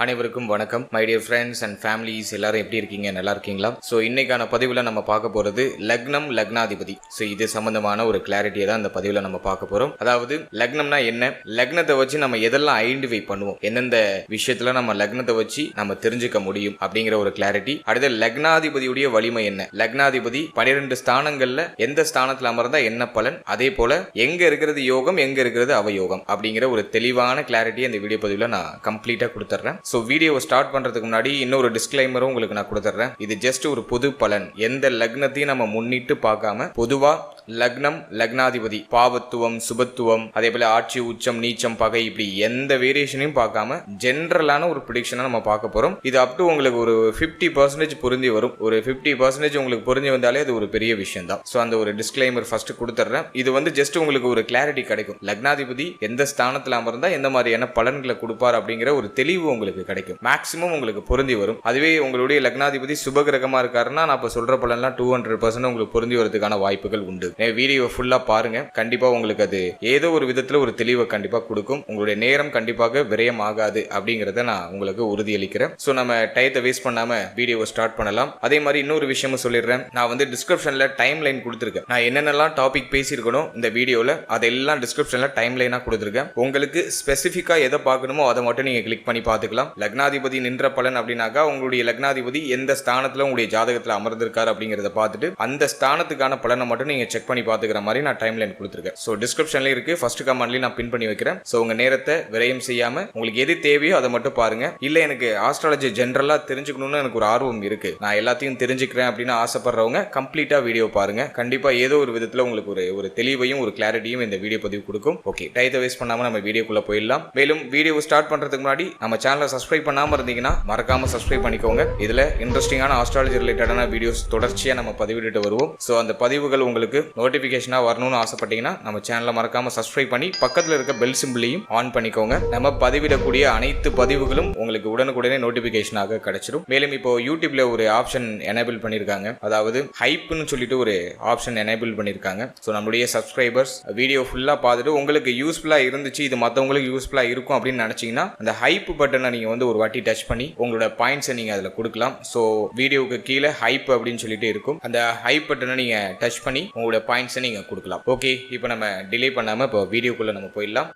அனைவருக்கும் வணக்கம். My dear friends and families, எல்லாரும் எப்படி இருக்கீங்க? நல்லா இருக்கீங்களா? ஸோ இன்னைக்கான பதிவில் நம்ம பார்க்க போகிறது லக்னம், லக்னாதிபதி. ஸோ இது சம்பந்தமான ஒரு கிளாரிட்டியை தான் இந்த பதிவில் நம்ம பார்க்க போகிறோம். அதாவது லக்னம்னா என்ன, லக்னத்தை வச்சு நம்ம எதெல்லாம் ஐடென்டிஃபை பண்ணுவோம், எந்தெந்த விஷயத்துல நம்ம லக்னத்தை வச்சு நம்ம தெரிஞ்சுக்க முடியும் அப்படிங்கிற ஒரு கிளாரிட்டி. அடுத்து லக்னாதிபதியுடைய வலிமை என்ன, லக்னாதிபதி 12 ஸ்தானங்கள்ல எந்த ஸ்தானத்தில் அமர்ந்தா என்ன பலன், அதே போல எங்க இருக்கிறது யோகம், எங்க இருக்கிறது அவயோகம் அப்படிங்கிற ஒரு தெளிவான கிளாரிட்டி இந்த வீடியோ பதிவில் நான் கம்ப்ளீட்டாக கொடுத்துட்றேன். ஸோ வீடியோவை ஸ்டார்ட் பண்ணுறதுக்கு முன்னாடி இன்னொரு டிஸ்க்ளைமரும் உங்களுக்கு நான் கொடுத்துட்றேன். இது ஜஸ்ட் ஒரு பொது பலன், எந்த லக்னத்தையும் நம்ம முன்னிட்டு பார்க்காம பொதுவாக லக்னம், லக்னாதிபதி, பாவத்துவம், சுபத்துவம், அதே போல ஆட்சி, உச்சம், நீச்சம், பகை, இப்படி எந்த வேரியேஷனையும் பார்க்காம ஜென்ரலான ஒரு ப்ரிடிக்ஷனை நம்ம பார்க்க போறோம். இது அப் டு உங்களுக்கு ஒரு 50% பொருந்தி வரும். ஒரு 50% உங்களுக்கு பொருந்தி வந்தாலே அது ஒரு பெரிய விஷயம் தான். ஸோ அந்த ஒரு டிஸ்க்ளைமர் ஃபர்ஸ்ட் கொடுத்துட்றேன். இது வந்து ஜஸ்ட் உங்களுக்கு ஒரு கிளாரிட்டி கிடைக்கும். லக்னாதிபதி எந்த ஸ்தானத்தில் அமர்ந்தா எந்த மாதிரியான பலன்களை கொடுப்பார் அப்படிங்கிற ஒரு தெளிவு உங்களுக்கு கிடைக்கும். மேக்சிமம் உங்களுக்கு பொருந்தி வரும். அதுவே உங்களுடைய லக்னாதிபதி சுபகிரகமா இருக்காருன்னா நான் இப்போ சொல்ற பலன்லாம் 200% உங்களுக்கு பொருந்தி வரதுக்கான வாய்ப்புகள் உண்டு. வீடியோ ஃபுல்லா பாருங்க, கண்டிப்பா உங்களுக்கு அது ஏதோ ஒரு விதத்துல ஒரு தெளிவை கண்டிப்பா கொடுக்கும். உங்களுடைய நேரம் கண்டிப்பாக விரயம் ஆகாது அப்படிங்கறத நான் உங்களுக்கு உறுதியளிக்கிறேன். சோ நம்ம டைத்தை வேஸ்ட் பண்ணாம வீடியோவை ஸ்டார்ட் பண்ணலாம். அதே மாதிரி இன்னொரு விஷயமும் சொல்லிடுறேன். நான் வந்து டிஸ்கிரிப்ஷன்ல டைம் லைன் கொடுத்துருக்கேன். நான் என்னென்னலாம் டாபிக் பேசியிருக்கணும் இந்த வீடியோல அதெல்லாம் டிஸ்கிரிப்ஷன்ல டைம் லைனா கொடுத்துருக்கேன். உங்களுக்கு ஸ்பெசிஃபிக்கா எதை பார்க்கணுமோ அதை மட்டும் நீங்க கிளிக் பண்ணி பார்த்துக்கலாம். லக்னாதிபதி நின்ற பலன் அப்படின்னாக்கா உங்களுடைய லக்னாதிபதி எந்த ஸ்தானத்துல உங்களுடைய ஜாதகத்துல அமர்ந்திருக்காரு அப்படிங்கறத பார்த்துட்டு அந்த ஸ்தானத்துக்கான பலனை மட்டும் நீங்க செக் பண்ணி பார்த்துக்கிற மாதிரி நான் டைம் லைன் கொடுத்துருக்கேன். ஸோ டிஸ்கிரிப்ஷன்ல இருக்கு, ஃபர்ஸ்ட் கமெண்ட்லயும் நான் பின் பண்ணி வைக்கிறேன். ஸோ உங்க நேரத்தை விரயம் செய்யாம உங்களுக்கு எது தேவையோ அதை மட்டும் பாருங்க. இல்ல எனக்கு ஆஸ்ட்ராலஜி ஜென்ரலா தெரிஞ்சுக்கணும்னு எனக்கு ஒரு ஆர்வம் இருக்கு, நான் எல்லாத்தையும் தெரிஞ்சுக்கிறேன் அப்படின்னு ஆசைப்படுறவங்க கம்ப்ளீட்டா வீடியோ பாருங்க. கண்டிப்பா ஏதோ ஒரு விதத்துல உங்களுக்கு ஒரு தெளிவையும் ஒரு கிளாரிட்டியும் இந்த வீடியோ பதிவு கொடுக்கும். ஓகே, டைத்தை வேஸ்ட் பண்ணாம நம்ம வீடியோக்குள்ள போயிடலாம். மேலும் வீடியோ ஸ்டார்ட் பண்றதுக்கு முன்னாடி நம்ம சேனலை சப்ஸ்கிரைப் பண்ணாம இருந்தீங்கன்னா மறக்காம சப்ஸ்கிரைப் பண்ணிக்கோங்க. இதுல இன்ட்ரெஸ்டிங்கான ஆஸ்ட்ராலஜி ரிலேட்டடான வீடியோஸ் தொடர்ச்சியா நம்ம பதிவிட்டு வருவோம். ஸோ அந்த பதிவுகள் உங்களுக்கு நோட்டிபிகேஷனா வரணும்னு ஆசைப்பட்டீங்கன்னா நம்ம சேனலை மறக்காம சப்ஸ்கிரைப் பண்ணி பக்கத்துல இருக்க பெல் சிம்பிளையும் ஆன் பண்ணிக்கோங்க. நம்ம பதிவிடக்கூடிய அனைத்து பதிவுகளும் உங்களுக்கு உடனுக்குடனே நோட்டிபிகேஷனாக கிடைச்சிடும். மேலும் இப்போ யூடியூப்ல ஒரு ஆப்ஷன் எனேபிள் பண்ணிருக்காங்க, அதாவது ஹைப்னு சொல்லிட்டு ஒரு ஆப்ஷன் எனேபிள் பண்ணிருக்காங்க. ஸோ நம்மளுடைய சப்ஸ்கிரைபர்ஸ் வீடியோ ஃபுல்லா பார்த்துட்டு உங்களுக்கு யூஸ்ஃபுல்லா இருந்துச்சு, இது மற்றவங்களுக்கு யூஸ்ஃபுல்லா இருக்கும் அப்படின்னு நினைச்சீங்கன்னா அந்த ஹைப் பட்டனை நீங்க வந்து ஒரு வாட்டி டச் பண்ணி உங்களோட பாயிண்ட்ஸை நீங்க அதுல கொடுக்கலாம். ஸோ வீடியோவுக்கு கீழே ஹைப் அப்படின்னு சொல்லிட்டு இருக்கும், அந்த ஹைப் பட்டனை நீங்க டச் பண்ணி உங்களோட பாயிண்ட்ஸை நீங்க கொடுக்கலாம். ஓகே, இப்போ நம்ம டிலே பண்ணாம இப்போ வீடியோக்குள்ள நம்ம போயிடலாம்.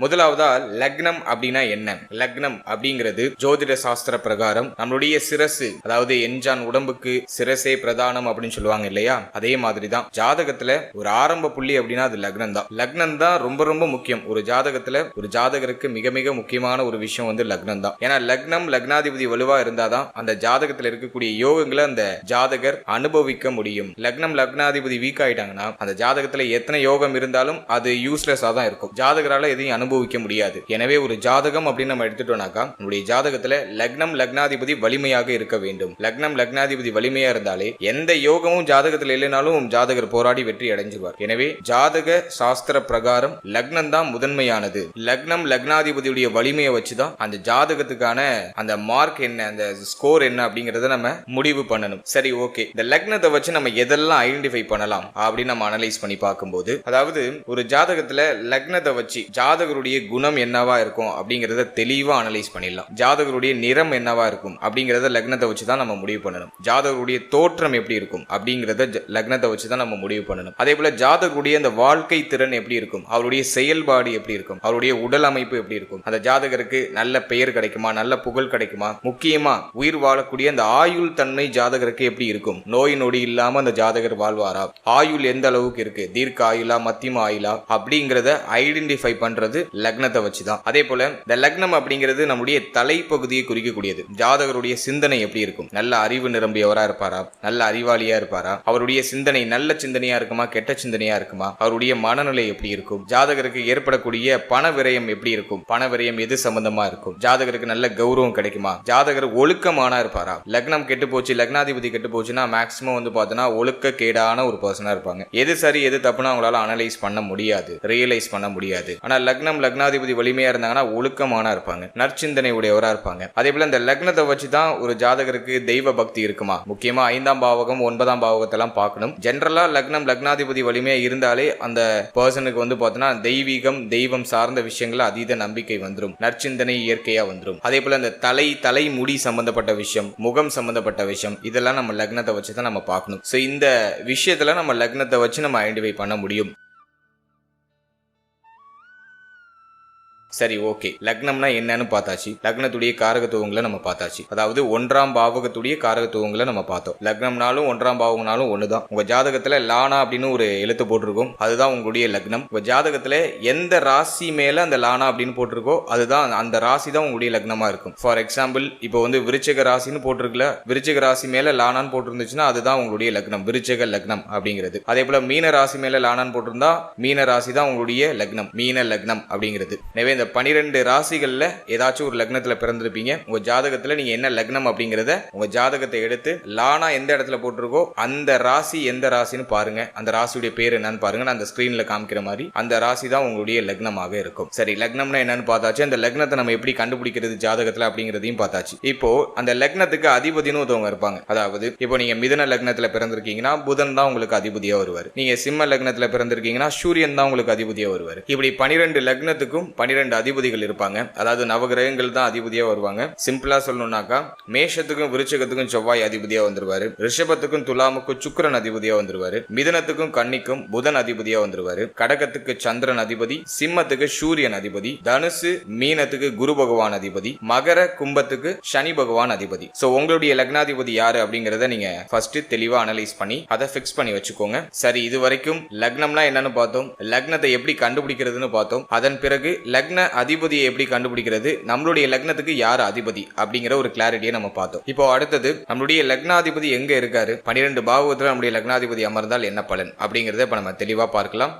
முதலாவதா லக்னம் அப்படின்னா என்ன? லக்னம் அப்படிங்கிறது ஜோதிட சாஸ்திர பிரகாரம் நம்மளுடைய சிரசு, அதாவது எஞ்சான் உடம்புக்கு சிரசே பிரதானம் அப்படின்னு சொல்லுவாங்க இல்லையா, அதே மாதிரி தான் ஜாதகத்துல ஒரு ஆரம்ப புள்ளி அப்படின்னா அது லக்னம் தான். லக்னம் தான் ரொம்ப ரொம்ப முக்கியம். ஒரு ஜாதகத்துல ஒரு ஜாதகருக்கு மிக மிக முக்கியமான ஒரு விஷயம் வந்து லக்னம் தான். ஏன்னா லக்னம், லக்னாதிபதி வலுவா இருந்தாதான் அந்த ஜாதகத்துல இருக்கக்கூடிய யோகங்களை அந்த ஜாதகர் அனுபவிக்க முடியும். லக்னம், லக்னாதிபதி வீக் ஆயிட்டாங்கன்னா அந்த ஜாதகத்துல எத்தனை யோகம் இருந்தாலும் அது யூஸ்லெஸ்ஸா தான் இருக்கும். ஜாதகரால எதையும் அனுபவிக்க முடியாது. எனவே ஒரு ஜாதகம் அப்படின்னு நம்ம எடுத்துட்டோம்னாக்கா நம்முடைய ஜாதகத்துல லக்னம், லக்னாதிபதி வலிமையாக இருக்க வேண்டும். லக்னம், லக்னாதிபதி வலிமையா இருந்தாலே எந்த யோகமும் ஜாதகத்துல இல்லைனாலும் ஜாதகர் போராடி வெற்றி அடைஞ்சிருவார். எனவே ஜாதக சாஸ்திர பிரகாரம் லக்னம் தான் முதன்மையானது. லக்னம், லக்னாதிபதியுடைய வலிமையை வச்சுதான் அந்த ஜாதகத்துக்கான அந்த மார்க் என்ன, அந்த ஸ்கோர் என்ன அப்படிங்கறத நம்ம முடிவு பண்ணணும். சரி, ஓகே, இந்த லக்னத்தை வச்சு நம்ம எதெல்லாம் ஐடென்டிஃபை பண்ணலாம் அப்படின்னு நம்ம அனலைஸ் பண்ணி பார்க்கும்போது, அதாவது ஒரு ஜாதகத்துல லக்னத்தை வச்சு ஜாதகருடைய குணம் என்னவா இருக்கும் அப்படிங்கறத தெளிவா அனலைஸ் பண்ணிடலாம். ஜாதகருடைய நிறம் என்னவா இருக்கும் அப்படிங்கறத லக்னத்தை வச்சுதான் நம்ம முடிவு பண்ணணும். ஜாதகருடைய தோற்றம் எப்படி இருக்கும் அப்படிங்கறத லக்னத்தை வச்சுதான் நம்ம முடிவு பண்ணணும். அதே போல ஜாதகருடைய அந்த வாழ்க்கை திறன் எப்படி இருக்கும், அவருடைய செயல்பாடு எப்படி இருக்கும், அவருடைய உடல் அமைப்பு எப்படி இருக்கும், அந்த ஜாதகருக்கு நல்ல பெயர் கிடைக்குமா, நல்ல புகழ் கிடைக்குமா, முக்கியமா உயிர் வாழக்கூடிய அந்த ஆயுள் தன்மை ஜாதகருக்கு எப்படி இருக்கும், நோய் நொடி இல்லாம அந்த ஜாதகர் வாழ்வாரா, ஆயுள் எந்த அளவுக்கு இருக்கு, தீர்க்க ஆயுளா, மத்தியம ஆயுளா அப்படிங்கறத ஐடென்டிஃபை பண்றது லக்னத்தை வச்சுதான். அதே போல இந்த லக்னம் அப்படிங்கிறது நம்முடைய தலைப்பகுதியை குறிக்கக்கூடியது. ஜாதகருடைய சிந்தனை எப்படி இருக்கும், நல்ல அறிவு நிரம்பியவரா இருப்பாரா, நல்ல அறிவாளியா இருப்பாரா, அவருடைய சிந்தனை நல்ல சிந்தனையா இருக்குமா, கெட்ட சிந்தனையா இருக்குமா, அவருடைய மனநிலை எப்படி இருக்கும், ஜாதகருக்கு ஏற்படக்கூடிய பண விரயம் எப்படி இருக்கும், பண விரயம் எது சம்பந்தமா இருக்கும், ஜாதகருக்கு நல்ல கௌரவம் கிடைக்குமா, ஜாதகர் ஒழுக்கமானா இருப்பாரா. லக்னம் கெட்டு போச்சு, லக்னாதிபதி கெட்டு போச்சுன்னா மேக்சிமம் வந்து பார்த்தோன்னா ஒழுக்க கேடான ஒரு பர்சனா இருப்பாங்க. எது சரி எது தப்புனா அவங்களால அனலைஸ் பண்ண முடியாது, ரியலைஸ் பண்ண முடியாது. ஆனா லக்னம், லக்னம் லக்னாதிபதி வலிமையா இருந்தாங்கன்னா ஒழுக்கமான இருப்பாங்க, நற்சிந்தனை உடையவரா இருப்பாங்க. அதே போல இந்த லக்னத்தை வச்சுதான் ஒரு ஜாதகருக்கு தெய்வ பக்தி இருக்குமா, முக்கியமா 5ஆம் பாவகம் 9ஆம் பாவகத்தெல்லாம் பார்க்கணும். ஜென்ரலா லக்னம் லக்னாதிபதி வலிமையா இருந்தாலே அந்த பர்சனுக்கு வந்து பார்த்தோன்னா தெய்வீகம் தெய்வம் சார்ந்த விஷயங்கள் அதீத நம்பிக்கை வந்துடும், நற்சிந்தனை இயற்கையா வந்துடும். அதே போல இந்த தலை முடி சம்பந்தப்பட்ட விஷயம், முகம் சம்பந்தப்பட்ட விஷயம், இதெல்லாம் நம்ம லக்னத்தை வச்சு தான் நம்ம பார்க்கணும். ஸோ இந்த விஷயத்துல நம்ம லக்னத்தை வச்சு நம்ம ஐடென்டிஃபை பண்ண முடியும். சரி, ஓகே, லக்னம்னா என்னன்னு பார்த்தாச்சு, லக்னத்துடைய காரகத்துவங்களை நம்ம பார்த்தாச்சு, அதாவது 1ஆம் பாவகத்துடைய காரகத்துவங்களை நம்ம பார்த்தோம். லக்னம்னாலும் 1ஆம் பாவகம்னாலும் ஒண்ணுதான். உங்க ஜாதகத்துல லானா அப்படின்னு ஒரு எழுத்து போட்டிருக்கும், அதுதான் உங்களுடைய லக்னம். உங்க ஜாதகத்துல எந்த ராசி மேல அந்த லானா அப்படின்னு போட்டிருக்கோ அதுதான் அந்த ராசி தான் உங்களுடைய லக்னமா இருக்கும். ஃபார் எக்ஸாம்பிள் இப்போ வந்து விருச்சிக ராசின்னு போட்டிருக்கல, விருச்சிக ராசி மேல லானான்னு போட்டிருந்துச்சுன்னா அதுதான் உங்களுடைய லக்னம், விருச்சிக லக்னம் அப்படிங்கிறது. அதே போல மீன ராசி மேல லானான்னு போட்டிருந்தா மீன ராசி தான் உங்களுடைய லக்னம், மீன லக்னம் அப்படிங்கிறது. எனவே இந்த 12 ராசிகள்ல ஏதாச்சும் ஒரு லக்னத்துல பிறந்திருப்பீங்க. உங்க ஜாதகத்துல நீங்க என்ன லக்னம் அப்படிங்கறத உங்க ஜாதகத்தை எடுத்து லானா எந்த இடத்துல போட்டிருக்கோ அந்த ராசி எந்த ராசின்னு பாருங்க, அந்த ராசியுடைய பேர் என்னன்னு பாருங்க. நான் அந்த ஸ்கிரீன்ல காமிக்கிற மாதிரி அந்த ராசி தான் உங்களுடைய லக்னமாக இருக்கும். சரி, லக்னம்னா என்னன்னு பார்த்தாச்சு, அந்த லக்னத்தை நம்ம எப்படி கண்டுபிடிக்கிறது ஜாதகத்துல அப்படிங்கறதையும் பார்த்தாச்சு. இப்போ அந்த லக்னத்துக்கு அதிபதினு ஒருத்தவங்க இருப்பாங்க. அதாவது இப்போ நீங்க மிதுன லக்னத்துல பிறந்திருக்கீங்கன்னா புதன் தான் உங்களுக்கு அதிபதியா வருவார். நீங்க சிம்ம லக்னத்துல பிறந்திருக்கீங்கன்னா சூரியன் தான் உங்களுக்கு அதிபதியா வருவார். இப்படி 12 லக்னத்துக்கும் 12 அதிபதிகள் இருப்பாங்க. அதாவது நவகிரகங்கள் தான் அதிபதியா வருவாங்க. சிம்பிளா சொல்லணும்னாக்கா மேஷத்துக்கும் விருச்சிகத்துக்கும் செவ்வாய் அதிபதியா வந்துருவாரு, ரிஷபத்துக்கும் துலாமுக்கும் சுக்கிரன் அதிபதியா வந்துருவாரு, மிதுனத்துக்கும் கன்னிக்கும் புதன் அதிபதியா வந்துருவாரு, கடகத்துக்கு சந்திரன் அதிபதி, சிம்மத்துக்கு சூரியன் அதிபதி, தனுசு மீனத்துக்கு குரு பகவான் அதிபதி, மகர கும்பத்துக்கு சனி பகவான் அதிபதி. சோ உங்களுடைய லக்னாதிபதி யாரு அப்படிங்கறத நீங்க ஃபர்ஸ்ட் தெளிவா அனலைஸ் பண்ணி அதை பிக்ஸ் பண்ணி வச்சுக்கோங்க. சரி, இது வரைக்கும் லக்னம்னா என்னன்னு பார்த்தோம், லக்னத்தை எப்படி கண்டுபிடிக்கிறதுன்னு பார்த்தோம். அதன் பிறகு லக்ன அதிபதியை எப்படி கண்டுபிடிக்கிறது, நம்மளுடைய லக்னத்துக்கு யார் அதிபதி அப்படிங்கிற ஒரு கிளாரிட்டியை நம்ம பார்த்தோம். இப்போ அடுத்தது நம்மளுடைய லக்னாதிபதி எங்க இருக்காரு, 12 பாவகத்துல நம்முடைய லக்னாதிபதி அமர்ந்தால் என்ன பலன் அப்படிங்கறத இப்ப நம்ம தெளிவா பார்க்கலாம்.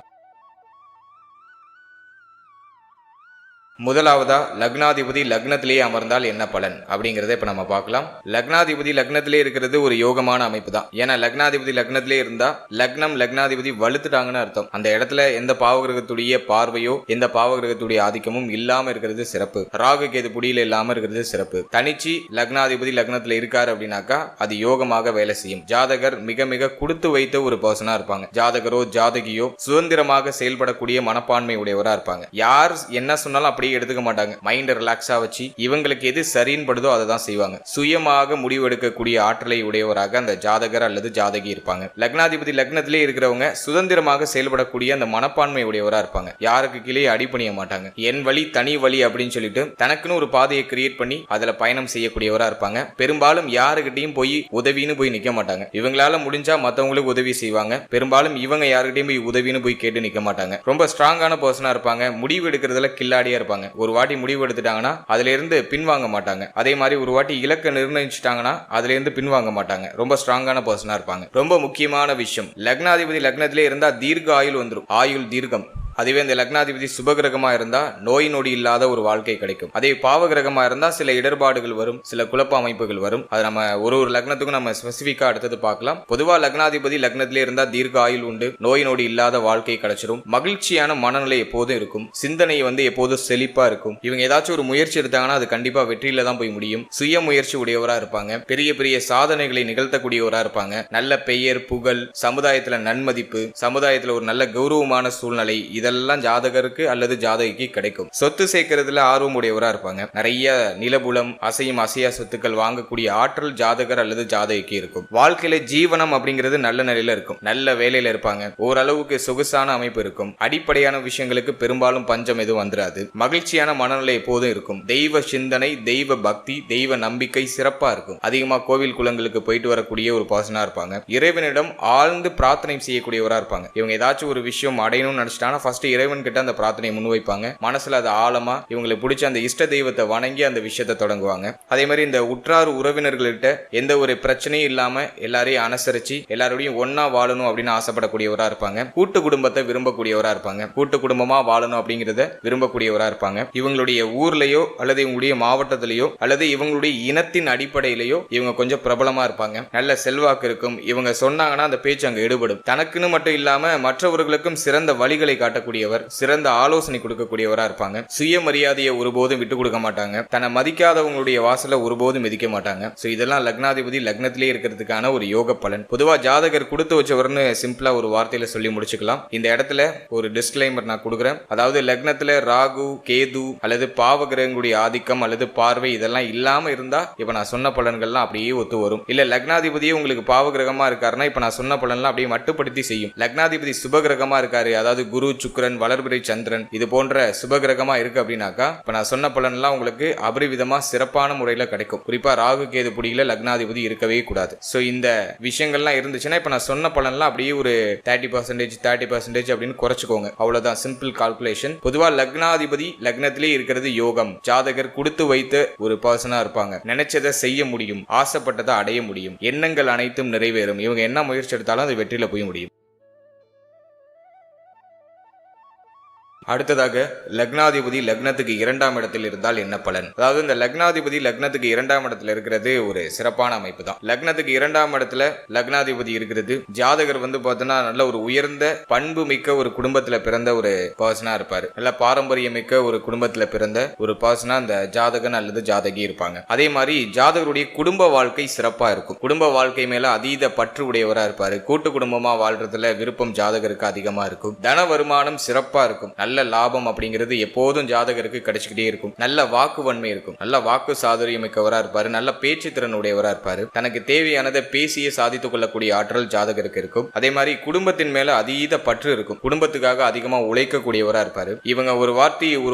முதலாவதா லக்னாதிபதி லக்னத்திலேயே அமர்ந்தால் என்ன பலன் அப்படிங்கறத இப்ப நம்ம பார்க்கலாம். லக்னாதிபதி லக்னத்திலே இருக்கிறது ஒரு யோகமான அமைப்பு தான். ஏன்னா லக்னாதிபதி லக்னத்திலே இருந்தா லக்னம் லக்னாதிபதி வலுத்துட்டாங்கன்னு அர்த்தம். அந்த இடத்துல எந்த பாவகிரகத்துடைய பார்வையோ எந்த பாவகிரகத்துடைய ஆதிக்கமும் இல்லாம இருக்கிறது சிறப்பு. ராகு கேது புடியில இல்லாம இருக்கிறது சிறப்பு. தனிச்சு லக்னாதிபதி லக்னத்துல இருக்காரு அப்படின்னாக்கா அது யோகமாக வேலை செய்யும். ஜாதகர் மிக மிக கொடுத்து வைத்த ஒரு பர்சனா இருப்பாங்க. ஜாதகரோ ஜாதகியோ சுதந்திரமாக செயல்படக்கூடிய மனப்பான்மை உடையவரா இருப்பாங்க. யார் என்ன சொன்னாலும் அப்படி எடுத்துக்க மாட்டாங்க. மைண்ட் ரிலாக்ஸா வச்சு இவங்களுக்கு எது சரின்னு படுதோ அதை தான் செய்வாங்க. சுயமாக முடிவு எடுக்கக்கூடிய ஆற்றலை உடையவராக அந்த ஜாதகர் அல்லது ஜாதகி இருப்பாங்க. லக்னாதிபதி லக்னத்திலே இருக்கிறவங்க சுதந்திரமாக செயல்படக்கூடிய அந்த மனப்பான்மை உடையவரா இருப்பாங்க. யாருக்கு கீழே அடிபணிய மாட்டாங்க. என் வழி தனி வழி அப்படின்னு சொல்லிட்டு தனக்குன்னு ஒரு பாதையை கிரியேட் பண்ணி அதுல பயணம் செய்யக்கூடியவரா இருப்பாங்க. பெரும்பாலும் யாருக்கிட்டையும் போய் உதவின்னு போய் நிக்க மாட்டாங்க. இவங்களால முடிஞ்சா மத்தவங்களுக்கு உதவி செய்வாங்க. பெரும்பாலும் இவங்க யாருக்கிட்டையும் போய் உதவின்னு போய் கேட்டு நிக்க மாட்டாங்க. ரொம்ப ஸ்ட்ராங்கான பர்சனா இருப்பாங்க. முடிவு எடுக்கிறதுல கில்லாடியா இருப்பாங்க. ஒரு வாட்டி முடிவு எடுத்துட்டாங்கன்னா அதுல இருந்து பின்வாங்க மாட்டாங்க. அதே மாதிரி ஒரு வாட்டி இலக்க நிர்ணயிச்சுட்டாங்கன்னா அதுல இருந்து பின்வாங்க மாட்டாங்க. ரொம்ப ஸ்ட்ராங்கான பர்சனா இருப்பாங்க. ரொம்ப முக்கியமான விஷயம், லக்னாதிபதி லக்னத்திலே இருந்தா தீர்க்க ஆயுள் வந்துடும், ஆயுள் தீர்க்கம். அதுவே இந்த லக்னாதிபதி சுபகிரகமா இருந்தா நோய் நொடி இல்லாத ஒரு வாழ்க்கை கிடைக்கும். அதே பாவகிரகமா இருந்தா சில இடர்பாடுகள் வரும், சில குழப்ப அமைப்புகள் வரும். அது நம்ம ஒரு லக்னத்துக்கும் நம்ம ஸ்பெசிபிக்கா அடுத்தது பார்க்கலாம். பொதுவா லக்னாதிபதி லக்னத்திலே இருந்தா தீர்க்க ஆயுள் உண்டு, நோய் நொடி இல்லாத வாழ்க்கை கிடைச்சிடும், மகிழ்ச்சியான மனநிலை எப்போதும் இருக்கும், சிந்தனை எப்போதும் செழிப்பா இருக்கும். இவங்க ஏதாச்சும் ஒரு முயற்சி எடுத்தாங்கன்னா அது கண்டிப்பா வெற்றியில தான் போய் முடியும். சுய முயற்சி உடையவரா இருப்பாங்க. பெரிய பெரிய சாதனைகளை நிகழ்த்தக்கூடியவரா இருப்பாங்க. நல்ல பெயர் புகழ், சமுதாயத்துல நன்மதிப்பு, சமுதாயத்துல ஒரு நல்ல கௌரவமான சூழ்நிலை இதெல்லாம் ஜாதகருக்கு அல்லது ஜாதகிக்கு கிடைக்கும். சொத்து சேர்க்கறதுல ஆர்வம் உடையவரா இருப்பாங்க. நிறைய நிலபுலம் அசையும் அசையா சொத்துக்கள் வாங்கக்கூடிய ஆற்றல் ஜாதகர் அல்லது ஜாதகிக்கு இருக்கும். வாழ்க்கையில ஜீவனம் அப்படிங்கிறது நல்ல நிலையில இருக்கும். நல்ல வேலையில இருப்பாங்க. ஓரளவுக்கு சொகுசான அமைப்பு இருக்கும். அடிப்படையான விஷயங்களுக்கு பெரும்பாலும் பஞ்சம் எதுவும் வந்துடாது. மகிழ்ச்சியான மனநிலை எப்போதும் இருக்கும். தெய்வ சிந்தனை, தெய்வ பக்தி, தெய்வ நம்பிக்கை சிறப்பா இருக்கும். அதிகமா கோவில் குளங்களுக்கு போயிட்டு வரக்கூடிய ஒரு பர்சனா இருப்பாங்க. இறைவனிடம் ஆழ்ந்து பிரார்த்தனை செய்யக்கூடியவரா இருப்பாங்க. இவங்க ஏதாச்சும் ஒரு விஷயம் அடையணும்னு நினைச்சிட்டாங்கன்னா இறைவன் கிட்ட அந்த பிரார்த்தனை முன்வைப்பாங்க. மனசுல அது ஆழமா இவங்களுக்கு பிடிச்ச அந்த இஷ்ட தெய்வத்தை வணங்கி அந்த விஷயத்தை தொடங்குவாங்க. அதே மாதிரி இந்த உற்றார் உறவினர்கள்ட்ட எந்த ஒரு பிரச்சனையும் இல்லாம எல்லாரையும் அனுசரிச்சு எல்லாரோடையும் ஒன்னா வாழணும் அப்படின்னு ஆசைப்படக்கூடியவரா இருப்பாங்க. கூட்டு குடும்பத்தை விரும்பக்கூடியவரா இருப்பாங்க. கூட்டு குடும்பமா வாழணும் அப்படிங்கறத விரும்பக்கூடியவரா இருப்பாங்க. இவங்களுடைய ஊர்லயோ அல்லது இவங்களுடைய மாவட்டத்திலேயோ அல்லது இவங்களுடைய இனத்தின் அடிப்படையிலேயோ இவங்க கொஞ்சம் பிரபலமா இருப்பாங்க. நல்ல செல்வாக்கு இருக்கும். இவங்க சொன்னாங்கன்னா அந்த பேச்சு அங்க எடுபடும். தனக்குன்னு மட்டும் இல்லாம மற்றவர்களுக்கும் சிறந்த வழிகளை காட்ட வழிகாட்டக்கூடியவர், சிறந்த ஆலோசனை கொடுக்கக்கூடியவரா இருப்பாங்க. சுயமரியாதையை ஒருபோதும் விட்டு கொடுக்க மாட்டாங்க. தன்னை மதிக்காதவங்களுடைய வாசல ஒருபோதும் மிதிக்க மாட்டாங்க. சோ இதெல்லாம் லக்னாதிபதி லக்னத்திலே இருக்கிறதுக்கான ஒரு யோக பலன். பொதுவா ஜாதகர் கொடுத்து வச்சவர்னு சிம்பிளா ஒரு வார்த்தையில சொல்லி முடிச்சுக்கலாம். இந்த இடத்துல ஒரு டிஸ்க்ளைமர் நான் கொடுக்குறேன். அதாவது லக்னத்துல ராகு, கேது அல்லது பாவகிரகங்களுடைய ஆதிக்கம் அல்லது பார்வை இதெல்லாம் இல்லாம இருந்தா இப்ப நான் சொன்ன பலன்கள்லாம் அப்படியே ஒத்து வரும். இல்ல லக்னாதிபதியே உங்களுக்கு பாவகிரகமா இருக்காருன்னா இப்ப நான் சொன்ன பலன்லாம் அப்படியே மட்டுப்படுத்தி செய்யும். லக்னாதிபதி சுபகிரகமா இருக்காரு, அதாவது குரு, சுக்கிரன், வளர்பிறை சந்திரன் இது போன்ற சுபகிரகமா இருக்கு அப்படின்னாக்கா இப்ப நான் சொன்ன பலன்லாம் உங்களுக்கு அபரிவிதமா சிறப்பான முறையில கிடைக்கும். குறிப்பா ராகு கேது புடியில லக்னாதிபதி இருக்கவே கூடாது. சோ இந்த விஷயங்கள்லாம் இருந்துச்சுன்னா இப்ப நான் சொன்ன பலன்லாம் அப்படியே ஒரு 30% அப்படின்னு குறைச்சுக்கோங்க. அவ்வளவுதான், சிம்பிள் கால்குலேஷன். பொதுவா லக்னாதிபதி லக்னத்திலே இருக்கிறது யோகம். ஜாதகர் கொடுத்து வைத்த ஒரு பர்சனா இருப்பாங்க. நினைச்சதை செய்ய முடியும், ஆசைப்பட்டதை அடைய முடியும், எண்ணங்கள் அனைத்தும் நிறைவேறும். இவங்க என்ன முயற்சி எடுத்தாலும் அது வெற்றியில போய் முடியும். அடுத்ததாக லக்னாதிபதி லக்னத்துக்கு 2ஆம் இடத்தில் இருந்தால் என்ன பலன்? அதாவது இந்த லக்னாதிபதி லக்னத்துக்கு 2ஆம் இடத்துல இருக்கிறது ஒரு சிறப்பான அமைப்பு தான். லக்னத்துக்கு 2ஆம் இடத்துல லக்னாதிபதி இருக்கிறது ஜாதகர் பார்த்தோன்னா நல்ல ஒரு உயர்ந்த பண்பு மிக்க ஒரு குடும்பத்துல பிறந்த ஒரு பர்சனா இருப்பாரு. நல்ல பாரம்பரிய மிக்க ஒரு குடும்பத்துல பிறந்த ஒரு பர்சனா இந்த ஜாதகன் அல்லது ஜாதகி இருப்பாங்க. அதே மாதிரி ஜாதகருடைய குடும்ப வாழ்க்கை சிறப்பா இருக்கும். குடும்ப வாழ்க்கை மேல அதீத பற்று உடையவரா இருப்பாரு. கூட்டு குடும்பமா வாழ்றதுல விருப்பம் ஜாதகருக்கு அதிகமா இருக்கும். தன வருமானம் சிறப்பா இருக்கும். நல்ல லாபம் அப்படிங்கிறது எப்போதும் ஜாதகருக்கு கிடைச்சிக்கிட்டே இருக்கும். நல்ல வாக்கு வன்மை இருக்கும். நல்ல வாக்கு சாதுரியம் மிக்கவரா இருப்பாரு. நல்ல பேச்சு திறன் உடையவரா இருப்பாரு. தனக்கு தேவையானதை பேசியே சாதித்துக் கொள்ளக்கூடிய ஆற்றல் ஜாதகருக்கு இருக்கும். அதே மாதிரி குடும்பத்தின் மேல அதீத பற்று இருக்கும். குடும்பத்துக்காக அதிகமா உழைக்கக்கூடியவரா இருப்பாரு. இவங்க ஒரு